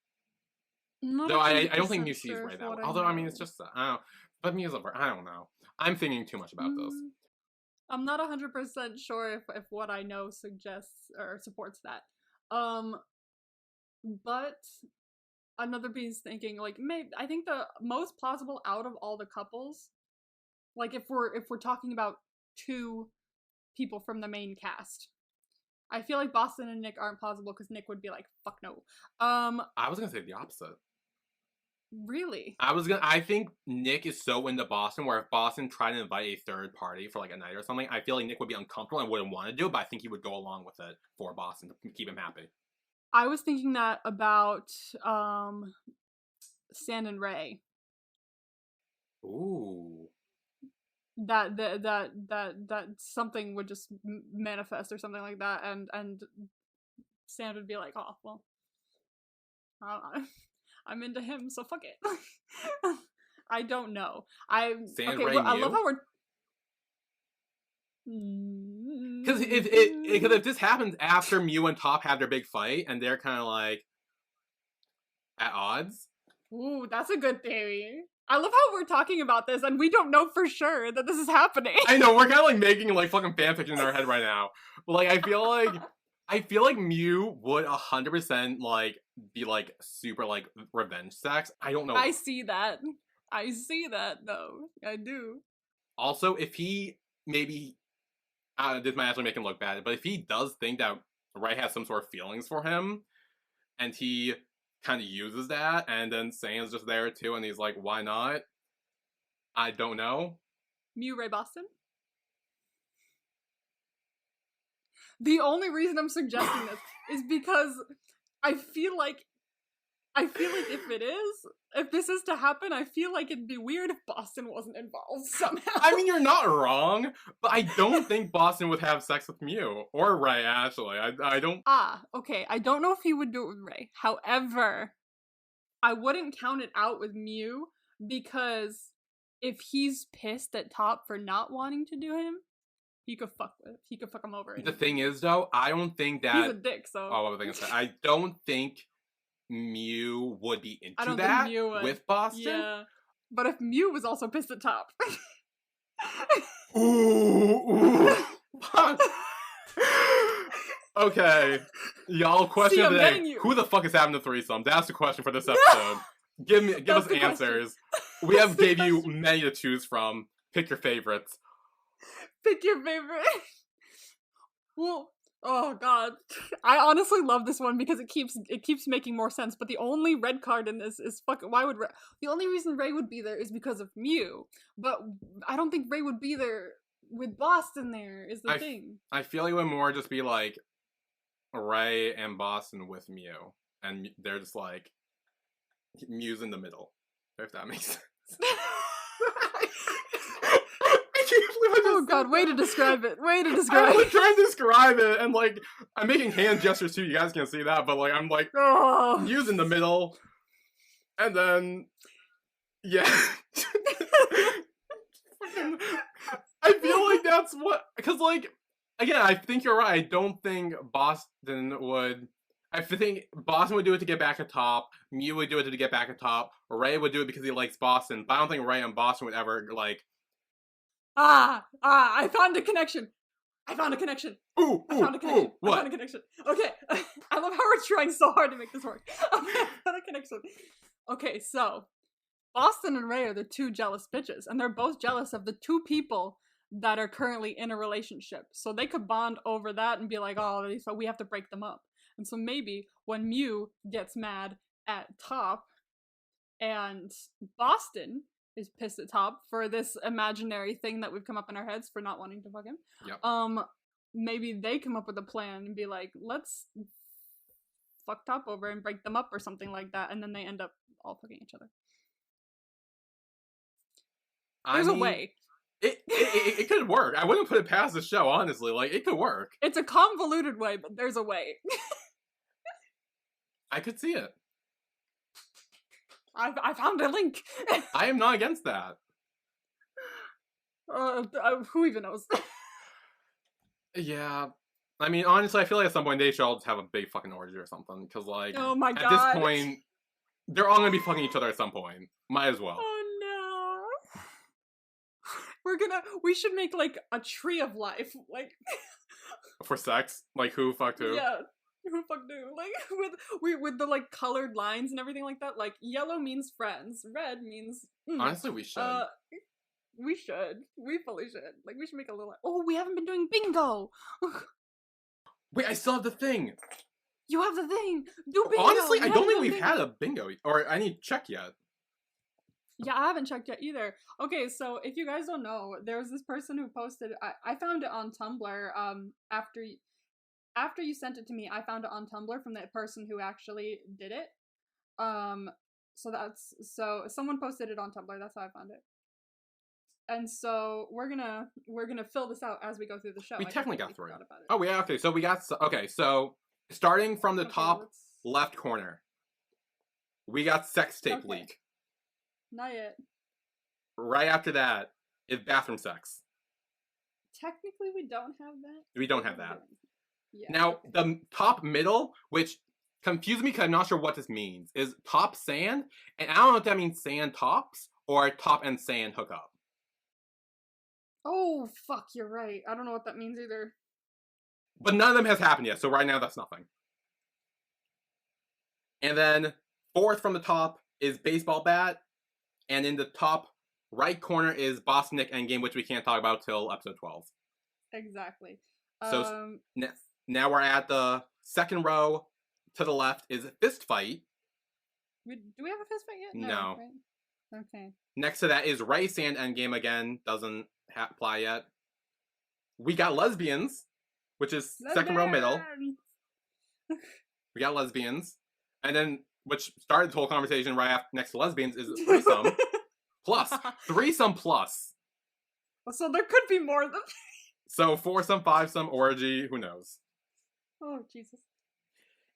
Though I don't think Mew sees Ray that well. Although, I mean, it's just, I don't know. But Mew's over, I don't know. I'm thinking too much about this. I'm not 100% sure if what I know suggests or supports that. But another piece thinking, like, maybe I think the most plausible out of all the couples, like if we're talking about 2 people from the main cast, I feel like Boston and Nick aren't plausible because Nick would be like, fuck no. I was gonna say the opposite. Really? I think Nick is so into Boston where if Boston tried to invite a third party for like a night or something, I feel like Nick would be uncomfortable and wouldn't want to do it, but I think he would go along with it for Boston to keep him happy. I was thinking that about Sand and Ray. Ooh. That something would just manifest or something like that, and Sand would be like, oh well, I'm into him, so fuck it. I don't know. I love how we're. Because if this happens after Mew and Top have their big fight and they're kind of like at odds. Ooh, that's a good theory. I love how we're talking about this and we don't know for sure that this is happening. I know, we're kind of like making like fucking fanfiction in our head right now. But like, I feel like I feel like Mew would 100% like be like super like revenge sex. I don't know I why. see that. I see that though. I do. Also, if he maybe this might actually make him look bad, but if he does think that Ray has some sort of feelings for him, and he kind of uses that, and then Saiyan's just there too, and he's like, why not? I don't know. Mew Ray Boston. The only reason I'm suggesting this is because I feel like if this is to happen, I feel like it'd be weird if Boston wasn't involved somehow. I mean, you're not wrong, but I don't think Boston would have sex with Mew or Ray. Actually, I don't. Okay. I don't know if he would do it with Ray. However, I wouldn't count it out with Mew because if he's pissed at Top for not wanting to do him, he could fuck him over. The thing is, though, I don't think that he's a dick. So what was I gonna say? I don't think Mew would be I into don't think that Mew would. with Boston. Yeah, but if Mew was also pissed at Top. Ooh. Okay, y'all. Question of the day: who the fuck is having the threesome? That's the question for this episode. Give us answers. We have gave you many to choose from. Pick your favorites. Pick your favorite. Well, oh god, I honestly love this one because it keeps making more sense. But the only red card in this is why would the only reason Ray would be there is because of Mew. But I don't think Ray would be there with Boston. There is the thing. I feel like it would more just be like Ray and Boston with Mew, and they're just like Mew's in the middle. If that makes sense. Oh god, way to describe it. Way to describe it. I'm trying to describe it, and like I'm making hand gestures too. You guys can't see that, but like I'm like Mew's in the middle, and then yeah. I feel like that's what, because like again, I think you're right. I don't think Boston would. I think Boston would do it to get back at Top. Mew would do it to get back at Top. Ray would do it because he likes Boston. But I don't think Ray and Boston would ever like. I found a connection. Ooh, I found a connection. What? I found a connection. Okay. I love how we're trying so hard to make this work. I found a connection. Okay, so Boston and Ray are the two jealous bitches, and they're both jealous of the two people that are currently in a relationship. So they could bond over that and be like, oh, so we have to break them up. And so maybe when Mew gets mad at Top and Boston is pissed at Top for this imaginary thing that we've come up in our heads for not wanting to fuck him. Yep. Maybe they come up with a plan and be like, let's fuck Top over and break them up or something like that, and then they end up all fucking each other. There's a way. It could work. I wouldn't put it past the show, honestly. Like, it could work. It's a convoluted way, but there's a way. I could see it. I found a link. I am not against that. Who even knows? Yeah. I mean, honestly, I feel like at some point they should all just have a big fucking orgy or something. Because, like, oh my god. At this point, they're all gonna be fucking each other at some point. Might as well. Oh no. We should make, like, a tree of life. Like. For sex? Like, who fucked who? Yeah. Who fucked who? Like, with the, like, colored lines and everything like that. Like, yellow means friends. Red means. Honestly, we should. We should. We fully should. Like, we should make a little. Oh, we haven't been doing bingo! Wait, I still have the thing! You have the thing! Do bingo! Honestly, I don't think we've had a bingo. Or I need to check yet. Yeah, I haven't checked yet either. Okay, so if you guys don't know, there was this person who posted. I found it on Tumblr. After you sent it to me, I found it on Tumblr from that person who actually did it. So someone posted it on Tumblr. That's how I found it. And so we're gonna fill this out as we go through the show. We technically got through it. About it. Oh yeah, okay. So we got so starting from the top left corner, we got sex tape leak. Not yet. Right after that is bathroom sex. Technically, we don't have that. We don't have that. Yeah. Now the top middle, which confused me because I'm not sure what this means, is top sand, and I don't know if that means sand tops or top and sand hook up. Oh, fuck, you're right. I don't know what that means either. But none of them has happened yet, so right now that's nothing. And then 4th from the top is baseball bat, and in the top right corner is Boss Nick Endgame, which we can't talk about till episode 12. Exactly. So now we're at the second row. To the left is Fist Fight. Do we have a fist fight yet? No. Right? Okay. Next to that is Ray Sand Endgame again. Doesn't apply yet. We got Lesbians, which is second row middle. We got Lesbians. And then, which started the whole conversation right after, next to Lesbians, is Threesome. Plus. Threesome plus. So there could be more of them. So 4-some, 5-some, orgy, who knows? Oh, Jesus.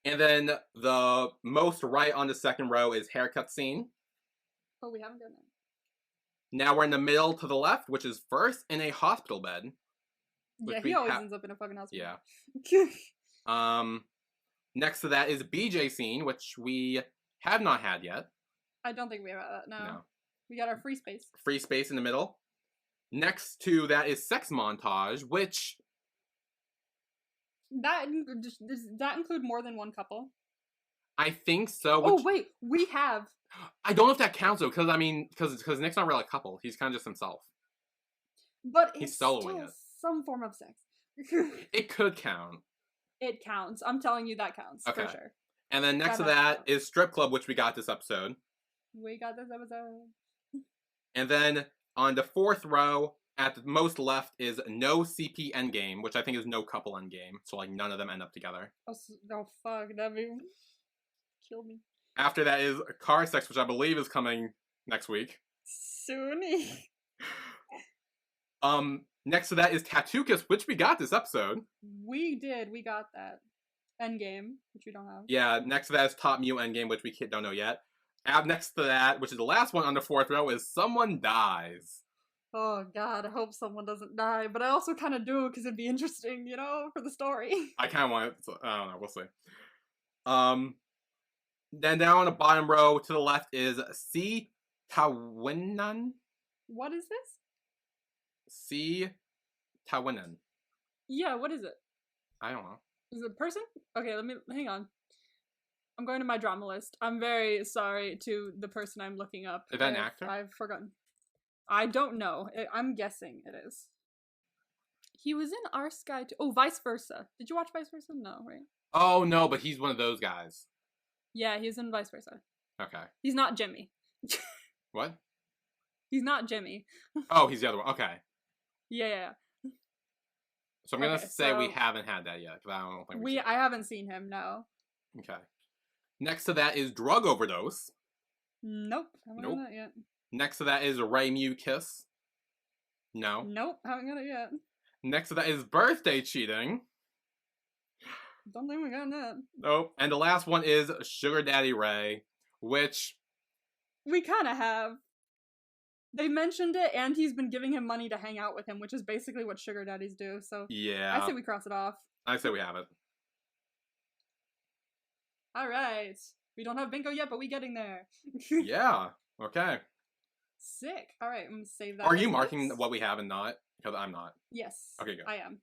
And then the most right on the second row is haircut scene. Oh, we haven't done that. Now we're in the middle to the left, which is first in a hospital bed. Yeah, he always ends up in a fucking hospital. Yeah. Next to that is BJ scene, which we have not had yet. I don't think we have that, no. We got our free space. Free space in the middle. Next to that is sex montage, which... Does that include more than one couple? I think so. Oh, wait, we have. I don't know if that counts, though, because, I mean, because Nick's not really a couple. He's kind of just himself. But he's soloing it. Some form of sex. It could count. It counts. I'm telling you that counts, for sure. And then next to that is Strip Club, which we got this episode. We got this episode. And then on the 4th row, at the most left is no CP endgame, which I think is no couple endgame. So, like, none of them end up together. Oh fuck, that'd be... Kill me. After that is car sex, which I believe is coming next week. Soon. Next to that is Tattoo Kiss, which we got this episode. We did. We got that. Endgame, which we don't have. Yeah, next to that is Top Mew Endgame, which we don't know yet. Next to that, which is the last one on the 4th row, is Someone Dies. Oh god, I hope someone doesn't die, but I also kind of do because it'd be interesting, you know, for the story. I kind of want it. So, I don't know. We'll see. Then down on the bottom row to the left is C. Tawinan. What is this? C. Tawinan. Yeah, what is it? I don't know. Is it a person? Okay, hang on. I'm going to my drama list. I'm very sorry to the person I'm looking up. Is that an actor? I've forgotten. I don't know. I'm guessing it is. He was in Our Sky too. Oh, Vice Versa. Did you watch Vice Versa? No, right? Oh, no, but he's one of those guys. Yeah, he's in Vice Versa. Okay. He's not Jimmy. What? He's not Jimmy. Oh, he's the other one. Okay. Yeah. So I'm going to say we haven't had that yet, because I don't think I haven't seen him, no. Okay. Next to that is Drug Overdose. Nope. Haven't done that yet. Next to that is Ray Mew Kiss. No. Nope. Haven't got it yet. Next to that is Birthday Cheating. Don't think we got that. Nope. And the last one is Sugar Daddy Ray, which... We kind of have. They mentioned it, and he's been giving him money to hang out with him, which is basically what sugar daddies do, so... Yeah. I say we cross it off. I say we have it. Alright. We don't have bingo yet, but we getting there. Yeah. Okay. Sick. Alright, I'm gonna save that. Are you marking what we have and not? Because I'm not. Yes. Okay, good. I am.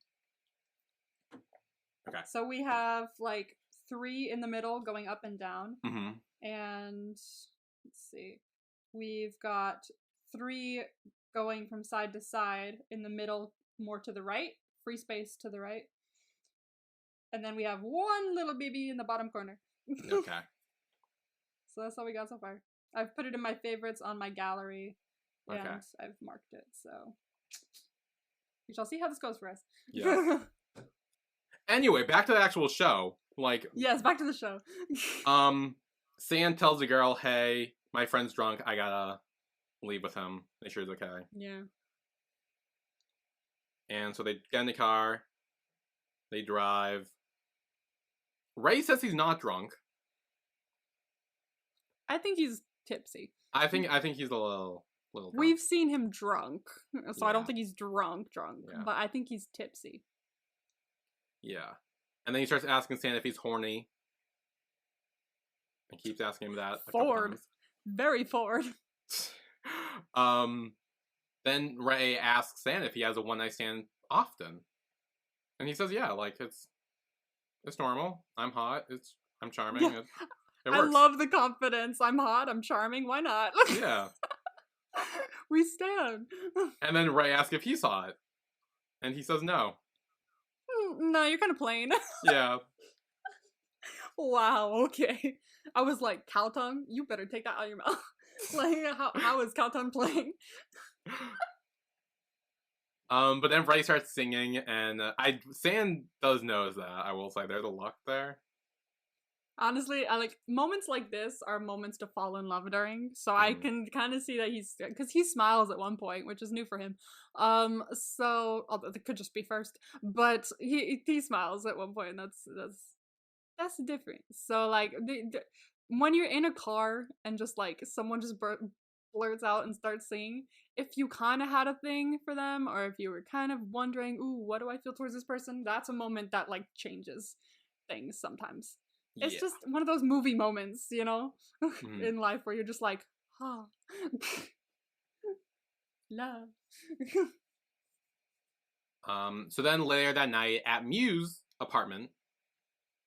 Okay. So we have, like, 3 in the middle going up and down. Mm-hmm. And, let's see. We've got 3 going from side to side, in the middle more to the right, free space to the right. And then we have 1 little baby in the bottom corner. Okay. So that's all we got so far. I've put it in my favorites on my gallery, and I've marked it, so we shall see how this goes for us. Yeah. Anyway, back to the actual show. Like, yes, back to the show. Sand tells the girl, "Hey, my friend's drunk. I gotta leave with him. Make sure he's okay." Yeah. And so they get in the car. They drive. Ray says he's not drunk. I think he's tipsy. I think he's a little drunk. We've seen him drunk, so I don't think he's drunk, yeah. but I think he's tipsy. Yeah. And then he starts asking Sand if he's horny. And keeps asking him that. Forward. Very forward. Then Ray asks Sand if he has a one-night stand often. And he says, yeah, like, it's It's normal. I'm hot. I'm charming. Yeah, It I works. love the confidence. I'm hot. I'm charming. Why not? Yeah. We stand. And then Ray asks if he saw it, and he says no. No, you're kind of plain. Yeah. Wow. Okay. I was like, cow tongue. You better take that out of your mouth. Like, how is cow tongue playing? But then Ray starts singing, and Sand does knows that. I will say there's a luck there. Honestly, I like moments like this are moments to fall in love during. So I can kind of see that he's because he smiles at one point, which is new for him. So although it could just be first, but he smiles at one point, and that's different. So like when you're in a car and just like someone just blurts out and starts singing, if you kind of had a thing for them, or if you were kind of wondering, ooh, what do I feel towards this person? That's a moment that like changes things sometimes. It's Yeah. just one of those movie moments, Mhm. in life where you're just like, oh, love. So then later that night at Mew's apartment,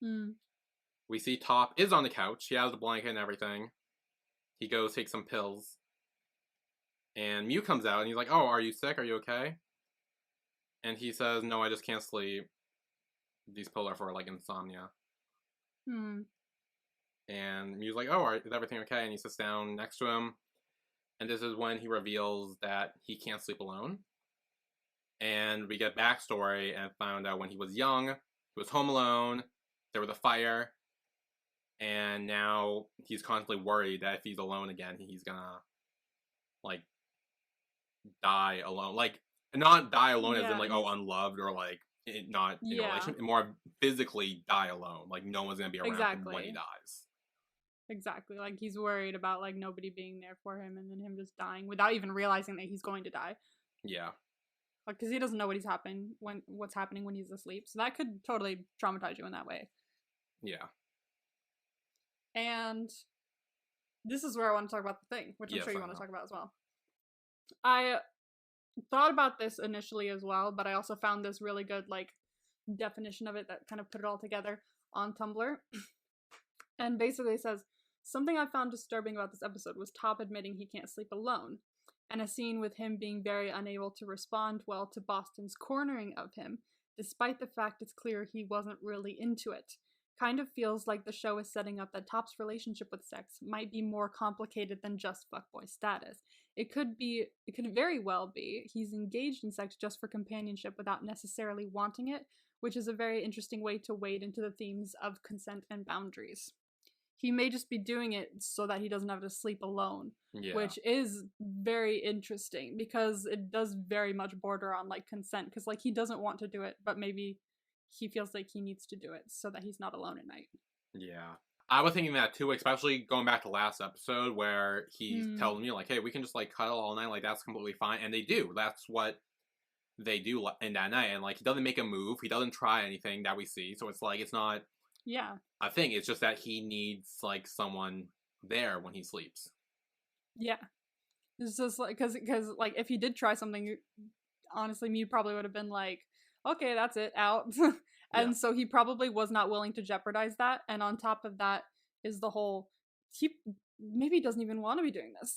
Mm. we see Top is on the couch. He has the blanket and everything. He goes take some pills. And Mew comes out and he's like, "Oh, are you sick? Are you okay?" And he says, "No, I just can't sleep. These pills are for like insomnia." Mm. And Mew's like, "Oh, is everything okay?" And he sits down next to him. And this is when he reveals that he can't sleep alone. And we get backstory and found out when he was young, he was home alone. There was a fire, and now he's constantly worried that if he's alone again, he's gonna like die alone. Like not die alone as in Yeah, like he's unloved or like not in a yeah, relationship. More physically die alone. Like no one's gonna be around him when he exactly. dies. Exactly. Like he's worried about like nobody being there for him and then him just dying without even realizing that he's going to die. Yeah. Like cuz he doesn't know what's happening when he's asleep. So that could totally traumatize you in that way. Yeah. And this is where I want to talk about the thing, which I'm Yes, sure you I want to know. talk about as well. I thought about this initially as well, but I also found this really good like definition of it that kind of put it all together on Tumblr. And basically says, something I found disturbing about this episode was Top admitting he can't sleep alone, and a scene with him being very unable to respond well to Boston's cornering of him, despite the fact it's clear he wasn't really into it. Kind of feels like the show is setting up that Top's relationship with sex might be more complicated than just fuckboy status. It could very well be he's engaged in sex just for companionship without necessarily wanting it, which is a very interesting way to wade into the themes of consent and boundaries. He may just be doing it so that he doesn't have to sleep alone, Yeah. which is very interesting because it does very much border on like consent because like he doesn't want to do it, but maybe he feels like he needs to do it so that he's not alone at night. Yeah. I was thinking that too, especially going back to last episode where he's Mm, telling me like, "Hey, we can just like cuddle all night, like that's completely fine," and they do. That's what they do in that night, and like he doesn't make a move, he doesn't try anything that we see, so it's like it's not yeah, a thing. It's just that he needs like someone there when he sleeps. yeah. It's just like because like if he did try something, honestly, me probably would have been like, okay, that's it, out. Yeah. And so he probably was not willing to jeopardize that. And on top of that is the whole he maybe doesn't even want to be doing this.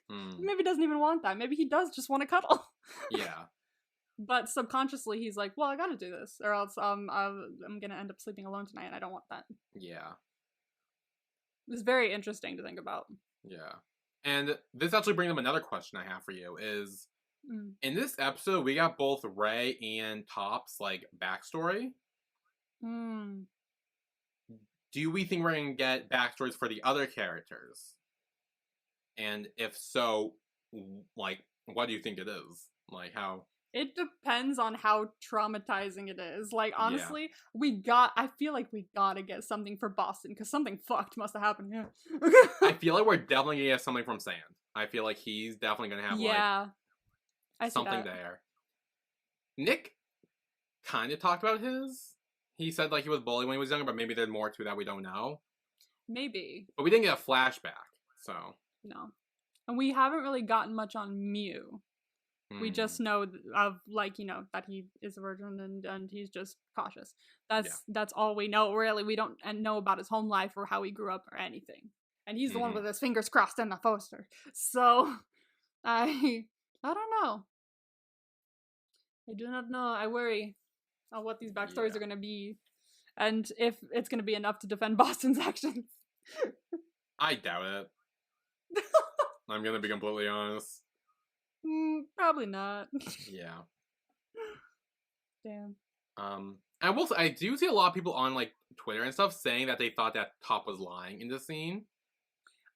Hmm. Maybe doesn't even want that. Maybe he does just want to cuddle. Yeah. But subconsciously he's like, well, I gotta do this, or else I'm gonna end up sleeping alone tonight, and I don't want that. Yeah. It's very interesting to think about. Yeah. And this actually brings up another question I have for you is Mm. in this episode we got both Ray and Top's like backstory. Mm. Do we think we're gonna get backstories for the other characters? And if so, like, what do you think it is? Like, how? It depends on how traumatizing it is. Like, Yeah. honestly, I feel like we gotta get something for Boston, because something fucked must have happened here. I feel like we're definitely gonna get something from Sand. I feel like he's definitely gonna have, like, Yeah, I see something that. there. Nick kind of talked about his. He said, like, he was bullied when he was younger, but maybe there's more to that we don't know. Maybe. But we didn't get a flashback, so. No. And we haven't really gotten much on Mew. We just know of, like, you know, that he is a virgin and he's just cautious. That's all we know, really. We don't know about his home life or how he grew up or anything. And he's the one with his fingers crossed in the poster. So I don't know. I do not know. I worry on what these backstories are going to be, and if it's going to be enough to defend Boston's actions. I doubt it. I'm going to be completely honest. Probably not. Yeah. Damn. I do see a lot of people on like Twitter and stuff saying that they thought that Top was lying in the scene.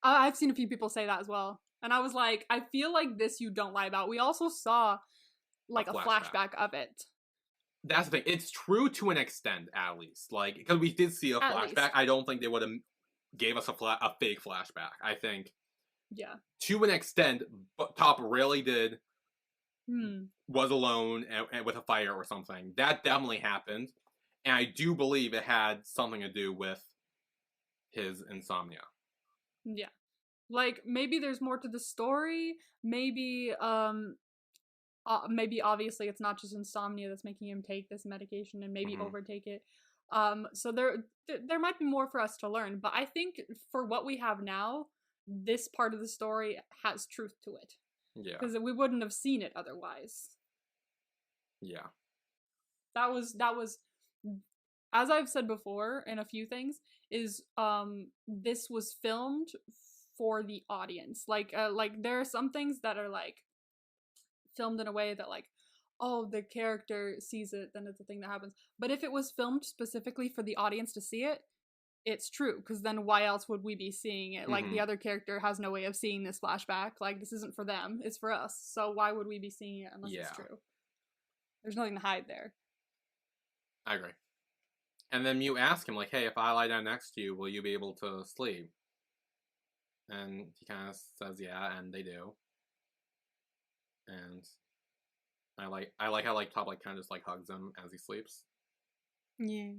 I've seen a few people say that as well, and I was like, I feel like this you don't lie about. We also saw like a flashback of it. That's the thing. It's true to an extent, at least. Like, because we did see a flashback. I don't think they would have gave us a fake flashback. I think. Yeah. To an extent, but Top really did. Was alone and with a fire or something. That definitely happened, and I do believe it had something to do with his insomnia. Yeah. Like, maybe there's more to the story. Maybe obviously it's not just insomnia that's making him take this medication and maybe overtake it. So there might be more for us to learn, but I think for what we have now, this part of the story has truth to it. Yeah. Because we wouldn't have seen it otherwise. Yeah. That was as I've said before in a few things, is this was filmed for the audience. Like there are some things that are like filmed in a way that like, oh, the character sees it, then it's a thing that happens. But if it was filmed specifically for the audience to see it, it's true, because then why else would we be seeing it? Like, the other character has no way of seeing this flashback. Like, this isn't for them, it's for us. So why would we be seeing it unless it's true? There's nothing to hide there. I agree. And then you ask him, like, hey, if I lie down next to you, will you be able to sleep? And he kind of says, yeah, and they do. And I like how like Top like kind of just like hugs him as he sleeps. Yeah.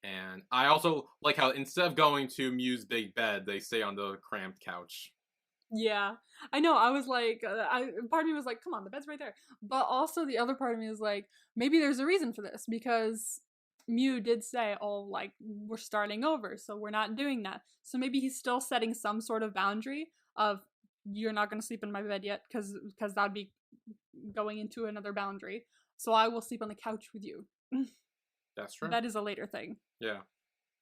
And I also like how instead of going to Mew's big bed, they stay on the cramped couch. Yeah, I know. I was like, part of me was like, come on, the bed's right there. But also the other part of me was like, maybe there's a reason for this, because Mew did say, oh, like, we're starting over, so we're not doing that. So maybe he's still setting some sort of boundary of, you're not going to sleep in my bed yet, because that'd be going into another boundary. So I will sleep on the couch with you. That's true. That is a later thing. Yeah.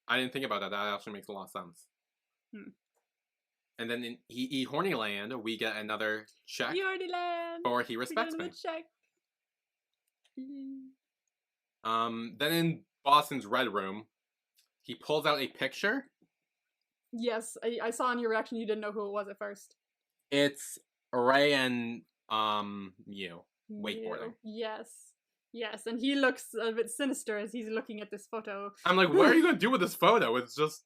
I didn't think about that. That actually makes a lot of sense. And then in Horny Land, we get another check. For He Respects Me. Check. Then in Boston's Red Room, he pulls out a picture. Yes, I saw in your reaction you didn't know who it was at first. It's Ray and Mew wakeboarding. Yes, and he looks a bit sinister as he's looking at this photo. I'm like, what are you gonna do with this photo? It's just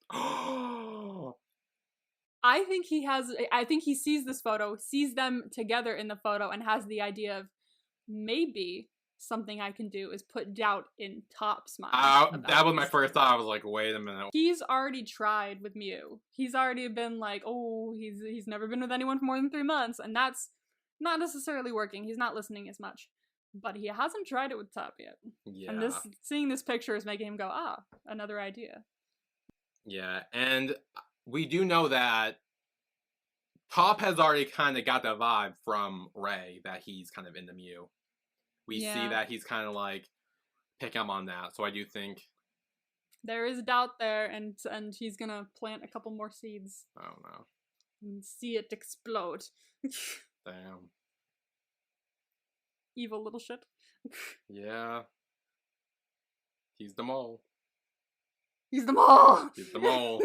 I think he sees this photo, sees them together in the photo, and has the idea of, maybe something I can do is put doubt in Top's mind. That was my first thought. I was like, wait a minute. He's already tried with Mew. He's already been like, oh, he's never been with anyone for more than 3 months, and that's not necessarily working. He's not listening as much. But he hasn't tried it with Top yet. Yeah. And seeing this picture is making him go, another idea. Yeah, and we do know that Top has already kind of got the vibe from Ray that he's kind of into Mew. We see that he's kind of like picking up on that, so I do think there is doubt there, and he's gonna plant a couple more seeds. Oh no. And see it explode. Damn. Evil little shit. Yeah. He's the mole. He's the mole! He's the mole.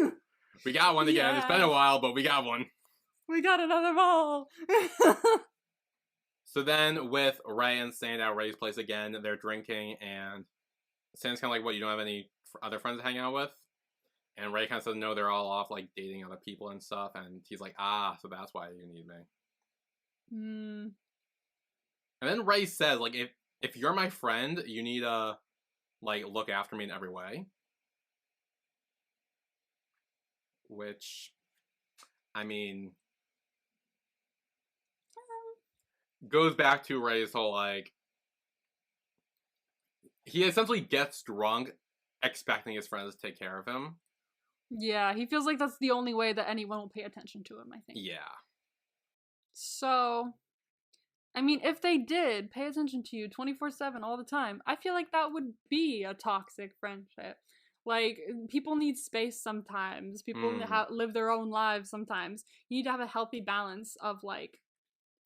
We got one again. It's been a while, but we got one. We got another mole! So then with Ray and Sand at Ray's place again, they're drinking, and Sand's kind of like, what, you don't have any other friends to hang out with? And Ray kind of says, no, they're all off, like, dating other people and stuff, and he's like, so that's why you need me. And then Ray says, like, if you're my friend, you need to, like, look after me in every way. Which, I mean, goes back to Ray's whole, like, he essentially gets drunk expecting his friends to take care of him. Yeah, he feels like that's the only way that anyone will pay attention to him, I think. Yeah. So, I mean, if they did pay attention to you 24/7 all the time, I feel like that would be a toxic friendship. Like, people need space sometimes. People live their own lives sometimes. You need to have a healthy balance of, like,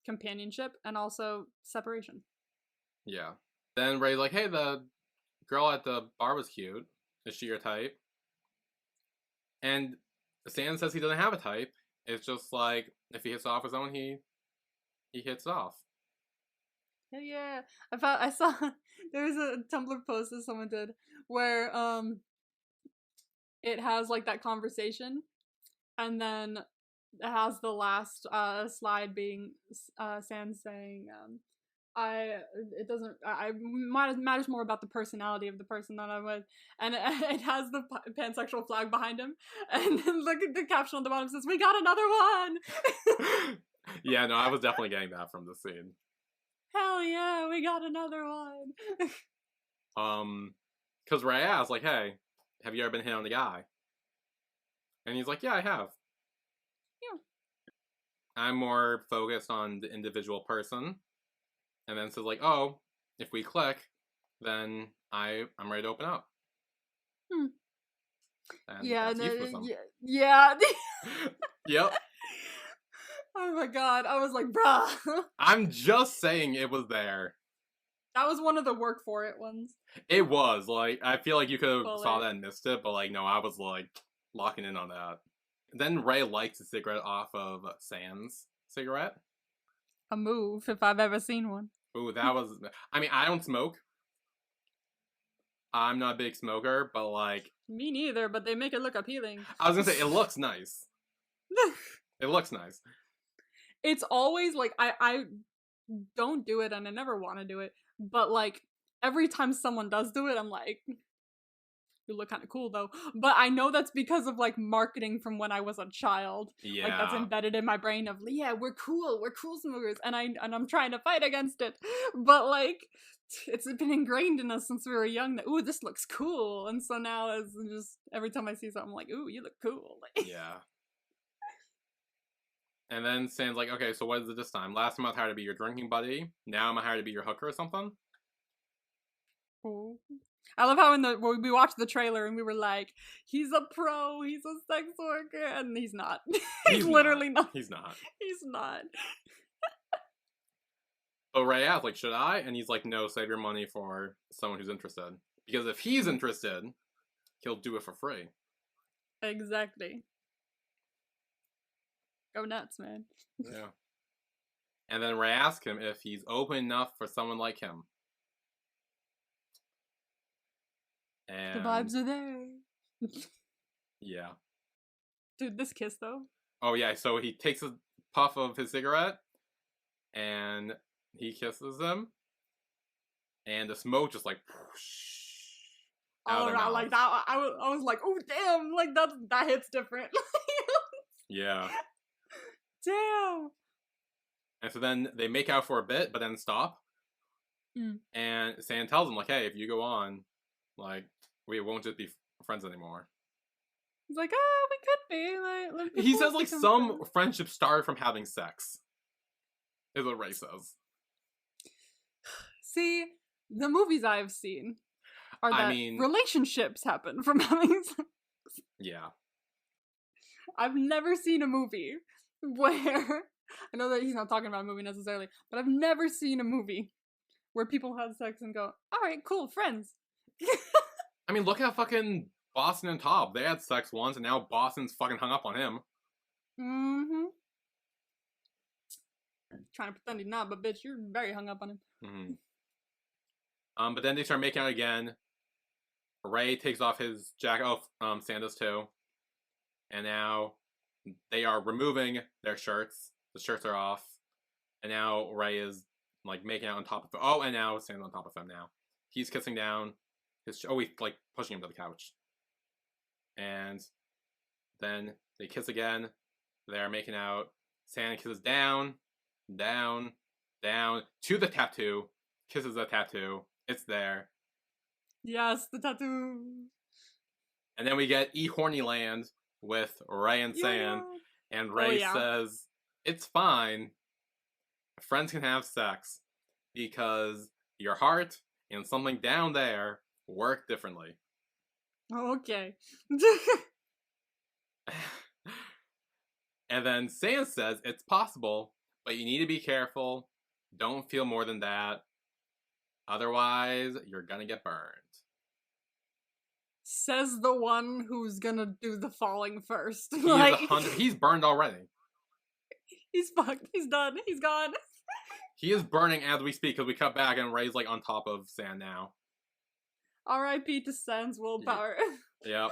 companionship and also separation. Yeah. Then Ray's like, hey, the girl at the bar was cute. Is she your type? And Stan says he doesn't have a type. It's just like, if he hits off with someone, he hits off. Yeah, I saw there was a Tumblr post that someone did where it has like that conversation, and then it has the last slide being Sam saying I it doesn't I matters more about the personality of the person that I'm with, and it has the pansexual flag behind him, and then look at the caption on the bottom says, "We got another one." Yeah, no, I was definitely getting that from the scene. Hell yeah, we got another one. Because Ray asks, like, hey, have you ever been hit on a guy? And he's like, yeah, I have. Yeah. I'm more focused on the individual person. And then says, like, oh, if we click, then I'm ready to open up. And yeah, that's euphemism. yeah. Yep. Oh my god, I was like, bruh. I'm just saying it was there. That was one of the work for it ones. It was, like, I feel like you could have saw that and missed it, but, like, no, I was, like, locking in on that. Then Ray lights a cigarette off of Sam's cigarette. A move, if I've ever seen one. Ooh, that was... I mean, I don't smoke. I'm not a big smoker, but, like... Me neither, but they make it look appealing. I was gonna say, it looks nice. It looks nice. It's always, like, I don't do it, and I never want to do it, but, like, every time someone does do it, I'm like... You look kind of cool though, but I know that's because of like marketing from when I was a child. Yeah, like that's embedded in my brain of yeah, we're cool smokers, and I'm trying to fight against it, but like it's been ingrained in us since we were young that ooh, this looks cool, and so now as just every time I see something, I'm like ooh, you look cool. Yeah. And then Sam's like, okay, so what is it this time? Last time I was hired to be your drinking buddy. Now I'm hired to be your hooker or something. Ooh. I love how when we watched the trailer and we were like, he's a pro, he's a sex worker, and he's not. he's literally not. He's not. He's not. But Ray asks, like, should I? And he's like, no, save your money for someone who's interested. Because if he's interested, he'll do it for free. Exactly. Go nuts, man. Yeah. And then Ray asks him if he's open enough for someone like him. And the vibes are there. Yeah. Dude, this kiss though. Oh yeah, so he takes a puff of his cigarette and he kisses him. And the smoke just like whoosh, out of their mouth. Like that. I was like, oh damn, like that hits different. Yeah. Damn. And so then they make out for a bit, but then stop. And Sam tells him, like, hey, if you go on, like, we won't just be friends anymore. He's like, oh, we could be. Like he says, like, some friendships start from having sex. Is what Ray says. See, the movies I've seen are that relationships happen from having sex. Yeah. I've never seen a movie where... I know that he's not talking about a movie necessarily, but I've never seen a movie where people have sex and go, alright, cool, friends. I mean, look at fucking Boston and Todd. They had sex once, and now Boston's fucking hung up on him. Mm-hmm. Trying to pretend he's not, but bitch, you're very hung up on him. Mm-hmm. But then they start making out again. Ray takes off his jacket. Oh, Santa's too. And now they are removing their shirts. The shirts are off. And now Ray is, like, making out on top of him. Oh, and now Santa's on top of him now. He's kissing down. He's like pushing him to the couch. And then they kiss again. They're making out. Santa kisses down, down to the tattoo, kisses the tattoo. It's there. Yes, the tattoo. And then we get Horny Land with Ray and San. And Ray says, it's fine. Friends can have sex because your heart and something down there work differently. Okay. And then San says, it's possible, but you need to be careful. Don't feel more than that. Otherwise, you're gonna get burned. Says the one who's gonna do the falling first. He's burned already. He's fucked. He's done. He's gone. He is burning as we speak because we cut back and Ray's like on top of San now. R.I.P. to San's willpower. Yep.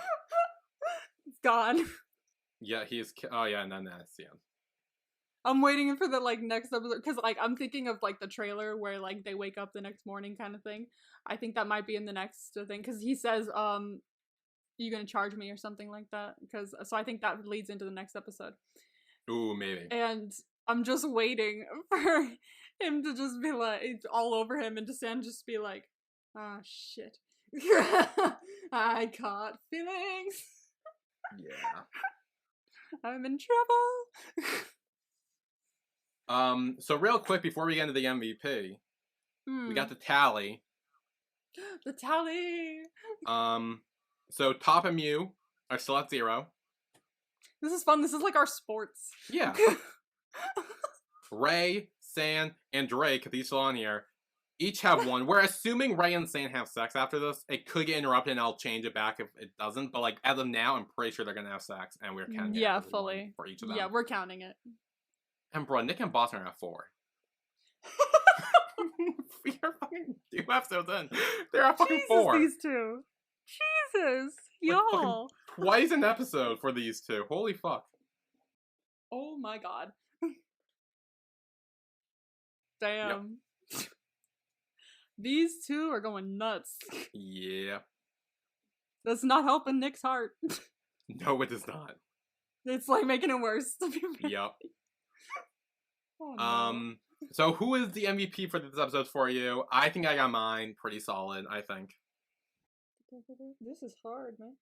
It's gone. Yeah, he's. Oh yeah, and then that's the end. I'm waiting for the next episode because I'm thinking of the trailer where they wake up the next morning kind of thing. I think that might be in the next thing because he says you gonna charge me or something like that, so I think that leads into the next episode. Ooh, maybe. And I'm just waiting for him to just be all over him and to San just be like, ah, shit. I caught feelings. Yeah. I'm in trouble. So real quick before we get into the MVP, we got the tally. The tally. So Top and Mew are still at 0. This is fun. This is like our sports. Yeah. Ray, San, and Drake, if he's still on here, each have 1. We're assuming Ray and San have sex after this. It could get interrupted and I'll change it back if it doesn't. But as of now, I'm pretty sure they're gonna have sex and we're counting it fully for each of them. Yeah, we're counting it. And bro, Nick and Boston are at 4. We are fucking 2 episodes in. They're at fucking 4. These two. Jesus, y'all. Twice an episode for these two. Holy fuck. Oh my god. Damn. Yep. These two are going nuts. Yeah. That's not helping Nick's heart. No, it does not. It's making it worse. Yep. Oh, no. So who is the MVP for this episode for you? I think I got mine pretty solid, I think. This is hard, man.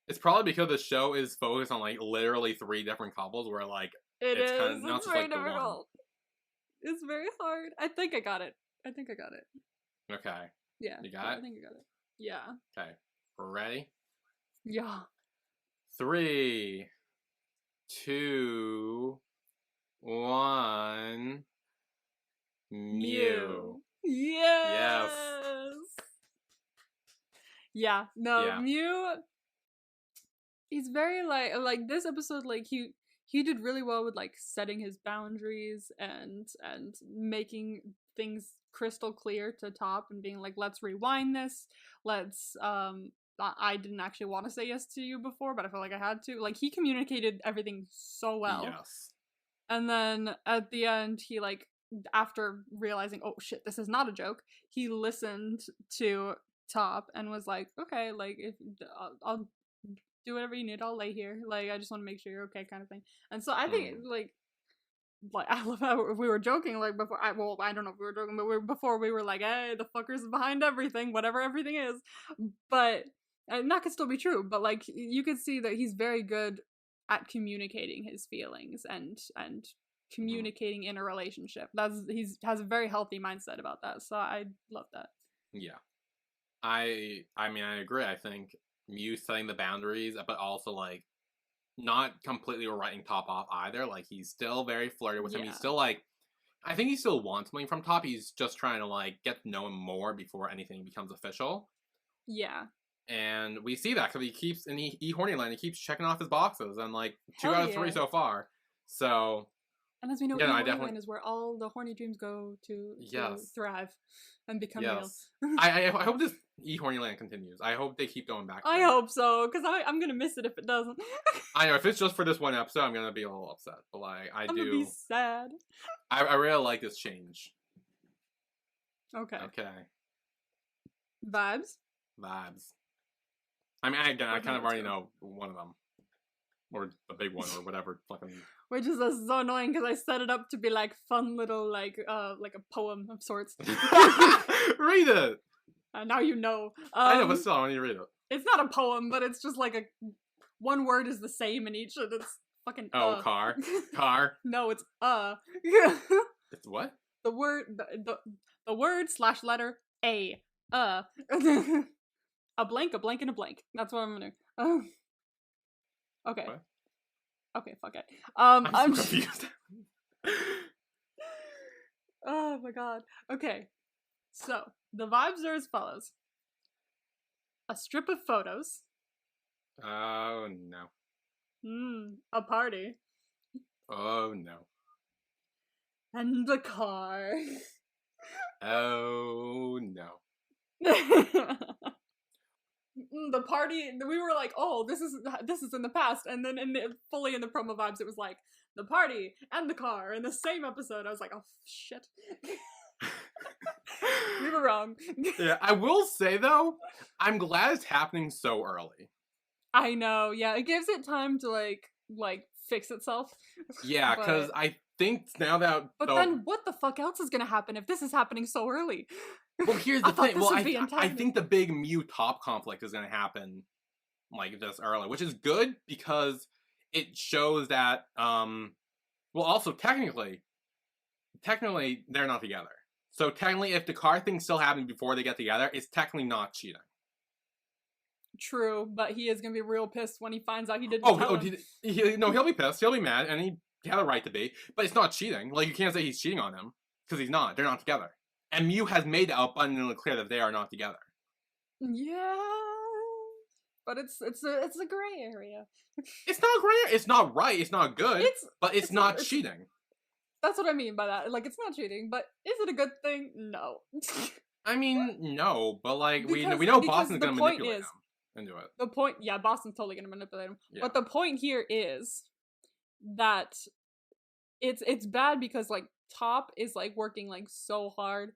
It's probably because the show is focused on literally 3 different couples where it's kind of not just very the one. difficult. It's very hard. I think I got it. Okay. Yeah. You got it? I think I got it. Yeah. Okay. We're ready? Yeah. 3, 2, 1. Mew. Yes. Yeah. No, yeah. Mew. He's very this episode. He did really well with setting his boundaries and making things crystal clear to Top and being let's rewind this. Let's I didn't actually want to say yes to you before, but I felt like I had to. He communicated everything so well. Yes. And then at the end, he after realizing, oh shit, this is not a joke, he listened to Top and was like, okay, if I'll do whatever you need, I'll lay here. I just want to make sure you're okay, kind of thing. And so I think I love how we were joking before. I don't know if we were joking, but before we were hey, the fucker's behind everything, whatever everything is. But and that could still be true. But you could see that he's very good at communicating his feelings and communicating in a relationship. He's has a very healthy mindset about that. So I love that. Yeah. I mean I agree. I think Mew setting the boundaries, but also not completely writing Top off either. He's still very flirty with him. He's still I think he still wants something from Top. He's just trying to get to know him more before anything becomes official. Yeah. And we see that because he keeps in Hornyland, he keeps checking off his boxes and 2 out of 3 so far. So and as we know, Hornyland is where all the horny dreams go to thrive and become real. I hope this Hornyland continues. I hope they keep going back. I hope so, because I'm gonna miss it if it doesn't. I know if it's just for this one episode, I'm gonna be a little upset. But I'm gonna be sad. I really like this change. Okay. Vibes. I mean, I kind of already know one of them. or the big one, or whatever. Fucking. Which is so annoying because I set it up to be like fun little like a poem of sorts. Read it. Now you know. I know, but still, I want you to read it. It's not a poem, but it's just like one word is the same in each, and it's fucking. Car. No, it's It's what? The word the word / letter a a blank, and a blank. That's what I'm gonna. Okay. What? Okay, fuck it. I'm so confused. Oh my god. Okay. So, the vibes are as follows. A strip of photos. Oh no. A party. Oh no. And the car. Oh no. The party, we were like, oh, this is in the past, and then fully in the promo vibes, it was like the party and the car in the same episode. I was like, oh shit, we were wrong. Yeah, I will say though, I'm glad it's happening so early. I know, yeah, it gives it time to like fix itself. Yeah, because I think now that. But then, what the fuck else is gonna happen if this is happening so early? Well, here's the thing. Well, I think the big Mew Top conflict is gonna happen like this early, which is good because it shows that. Well, also technically they're not together. So technically, if the car thing still happened before they get together, it's technically not cheating. True, but he is gonna be real pissed when he finds out he didn't. He'll be pissed. He'll be mad, and he had a right to be. But it's not cheating. Like, you can't say he's cheating on him because he's not. They're not together. And Mew has made it abundantly clear that they are not together. Yeah, but it's a gray area. It's not gray. It's not right. It's not good. But it's not cheating. That's what I mean by that. Like, it's not cheating, but is it a good thing? No. I mean, no, but like we know Boston's gonna manipulate him into it. The point, yeah, Boston's totally gonna manipulate him. Yeah. But the point here is that it's bad because like Top is like working like so hard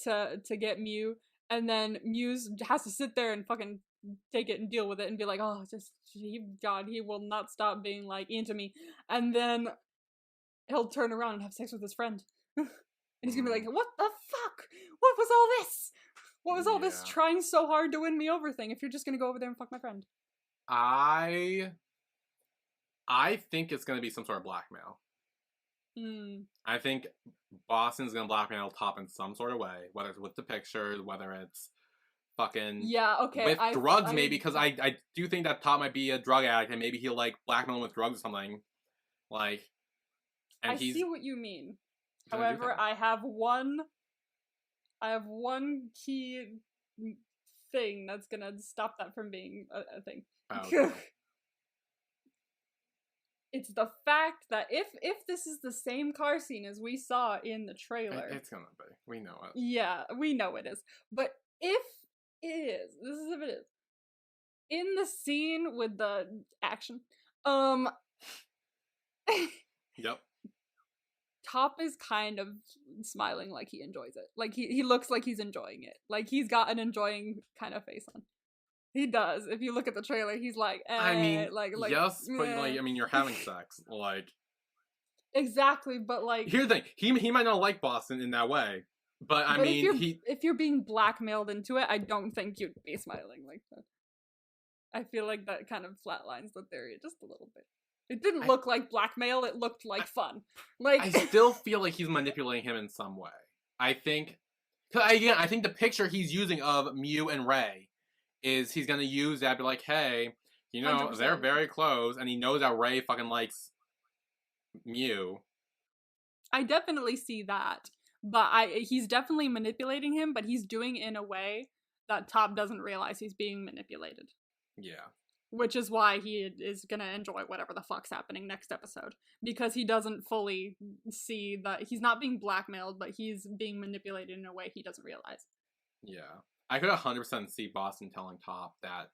to get Mew, and then Muse has to sit there and fucking take it and deal with it and be like, oh, he will not stop being like into me, and then he'll turn around and have sex with his friend, and he's gonna be like, what the fuck? What was all this? What was all this trying so hard to win me over thing if you're just gonna go over there and fuck my friend? I think it's gonna be some sort of blackmail. I think Boston's gonna blackmail Top in some sort of way, whether it's with the pictures, whether it's fucking with drugs, maybe, because I do think that Top might be a drug addict, and maybe he'll like blackmail him with drugs or something. Like, and I see what you mean. However, I have one key thing that's gonna stop that from being a thing. Oh, okay. It's the fact that if this is the same car scene as we saw in the trailer, it's gonna be. We know it. Yeah, we know it is. But if it is, this is if it is in the scene with the action, yep. Top is kind of smiling like he enjoys it. Like he looks like he's enjoying it. Like he's got an enjoying kind of face on. He does. If you look at the trailer, he's like, I mean, like yes, but like, I mean, you're having sex, like. Exactly, but like. Here's the thing. He might not like Boston in that way, but I mean, if you're being blackmailed into it, I don't think you'd be smiling like that. I feel like that kind of flatlines the theory just a little bit. It didn't look like blackmail. It looked like fun. Like I still feel like he's manipulating him in some way. I think, cause again, I think the picture he's using of Mew and Ray is he's gonna use that, be like, hey, you know, 100%. They're very close, and he knows that Ray fucking likes Mew. I definitely see that, but he's definitely manipulating him, but he's doing it in a way that Top doesn't realize he's being manipulated. Yeah. Which is why he is gonna enjoy whatever the fuck's happening next episode. Because he doesn't fully see that he's not being blackmailed, but he's being manipulated in a way he doesn't realize. Yeah. I could 100% see Boston telling Top that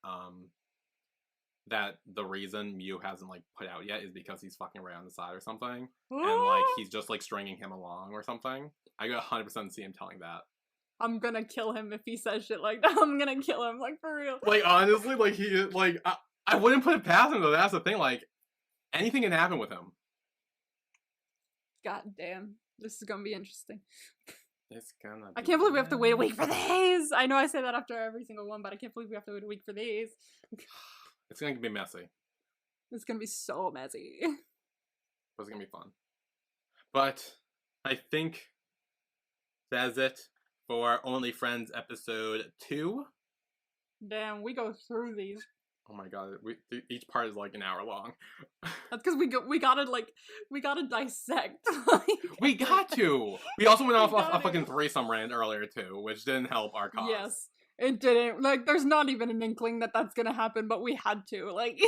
that the reason Mew hasn't like put out yet is because he's fucking Ray on the side or something. And like he's just like stringing him along or something. I could 100% see him telling that. I'm gonna kill him if he says shit like that. I'm gonna kill him, like, for real. Like, honestly, like, he, like, I wouldn't put it past him, though. That's the thing, like, anything can happen with him. God damn. This is gonna be interesting. It's gonna I be can't believe we have to wait a week for these. I know I say that after every single one, but I can't believe we have to wait a week for these. It's gonna be messy. It's gonna be so messy. But it's gonna be fun. But I think that's it for Only Friends episode 2. Damn, we go through these. Oh my god, each part is like an hour long. That's because we gotta dissect. We got to. We also went off gotta. a fucking threesome rant earlier too, which didn't help our cause. Yes, it didn't. Like, there's not even an inkling that that's gonna happen, but we had to. Like,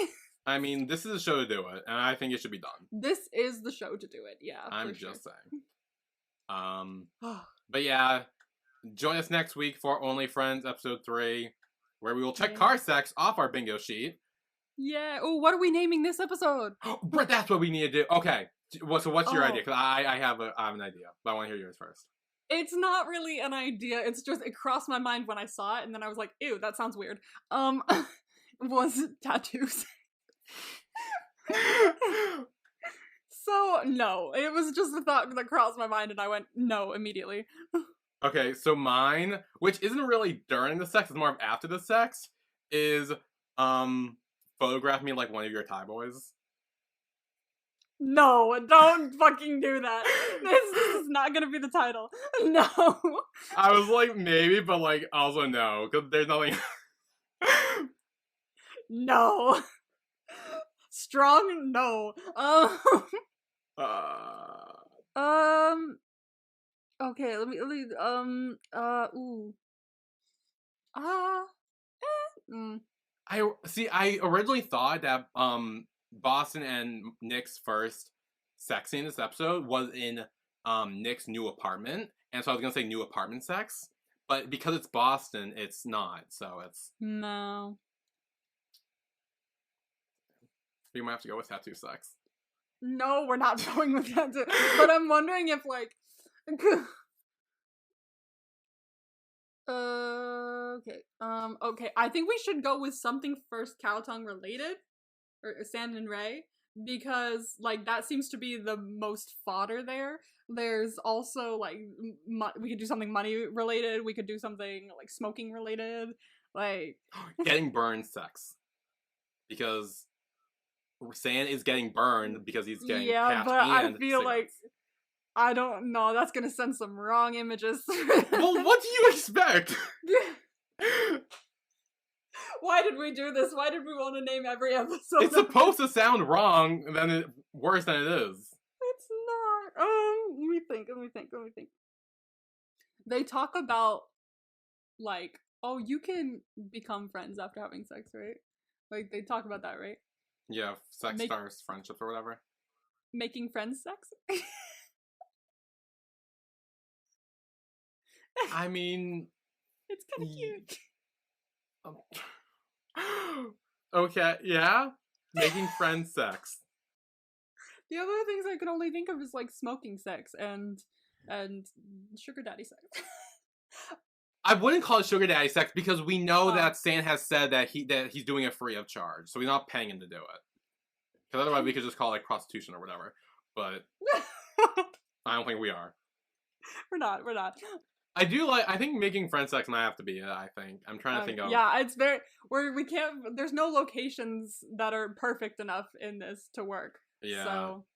I mean, this is a show to do it, and I think it should be done. this is the show to do it. Yeah, I'm for just saying. But yeah, join us next week for Only Friends episode 3, where we will check car sex off our bingo sheet. Yeah. Oh, what are we naming this episode? But that's what we need to do. Okay. So what's your idea? Because I have an idea, but I want to hear yours first. It's not really an idea. It's just it crossed my mind when I saw it, and then I was like, "Ew, that sounds weird." Was tattoos. So no, it was just a thought that crossed my mind, and I went no immediately. Okay, so mine, which isn't really during the sex, it's more of after the sex, is photograph me like one of your Thai boys. No, don't fucking do that. This is not gonna be the title. No. I was like, maybe, but like, also no, because there's nothing. No. Strong no. Okay, let me ooh. I originally thought that Boston and Nick's first sex scene in this episode was in Nick's new apartment, and so I was gonna say new apartment sex, but because it's Boston, it's not. So it's no. You might have to go with tattoo sex. No, we're not going with tattoo. But I'm wondering if like okay. Okay. I think we should go with something first cow tongue related, or Sand and Ray, because like that seems to be the most fodder there. There's also like we could do something money related. We could do something like smoking related, like getting burned sex, because Sand is getting burned because he's getting yeah, but I feel cigarettes. like. I don't know. That's gonna send some wrong images. Well, what do you expect? Why did we do this? Why did we want to name every episode? It's supposed to sound wrong, and then worse than it is. It's not. Let me think. They talk about like, oh, you can become friends after having sex, right? Like they talk about that, right? Yeah, sex stars friendships or whatever. Making friends sex. I mean, it's kind of cute. Okay, yeah, making friends sex. The other things I could only think of is like smoking sex and sugar daddy sex. I wouldn't call it sugar daddy sex because we know that Stan has said that he's doing it free of charge, so we're not paying him to do it. Because otherwise, we could just call it like prostitution or whatever. But I don't think we are. We're not. I do like. I think making friend sex might have to be it. I think I'm trying to think of. Yeah, it's very. We can't. There's no locations that are perfect enough in this to work. Yeah. So,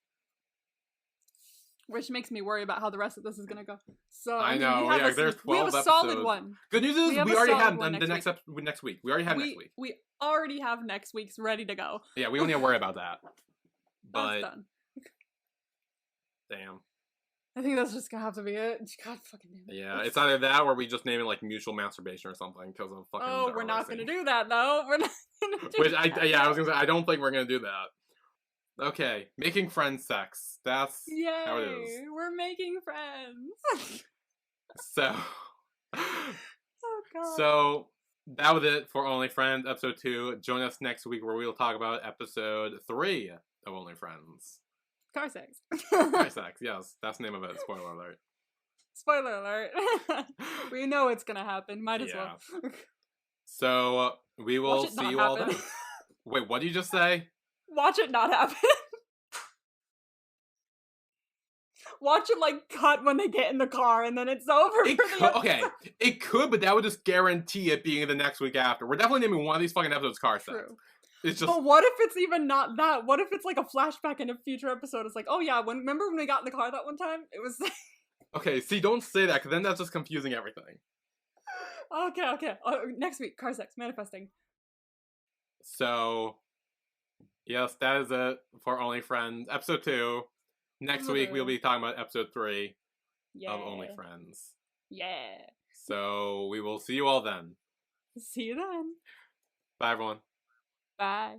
which makes me worry about how the rest of this is gonna go. So I know. Yeah, there's 12 we have a episodes. solid one. Good news is we already have the next week. We already have next week. We already have next week's ready to go. Yeah, we don't need to worry about that. But that's done. Damn. I think that's just gonna have to be it. God fucking damn it. Yeah, it's either that or we just name it like mutual masturbation or something because of fucking. Oh, we're not gonna do that though. We're not gonna do Which that. I was gonna say I don't think we're gonna do that. Okay, making friend sex. That's how it is. We're making friends. So. Oh god. So that was it for Only Friends episode 2. Join us next week where we will talk about episode 3 of Only Friends. Car sex. Car sex, yes. That's the name of it. Spoiler alert. Spoiler alert. We know it's gonna happen. Might as well. So we will see you all then. Wait, what did you just say? Watch it not happen. Watch it like cut when they get in the car, and then it's over It for the could, episode. okay, it could, but that would just guarantee it being the next week after. We're definitely naming one of these fucking episodes car sex. True. It's just But what if it's even not that? What if it's like a flashback in a future episode? It's like, oh yeah, remember when we got in the car that one time? It was okay. See, don't say that because then that's just confusing everything. okay. Next week, car sex manifesting. So, yes, that is it for Only Friends episode 2. Next week we'll be talking about episode 3 of Only Friends. Yeah. So we will see you all then. See you then. Bye, everyone. Bye.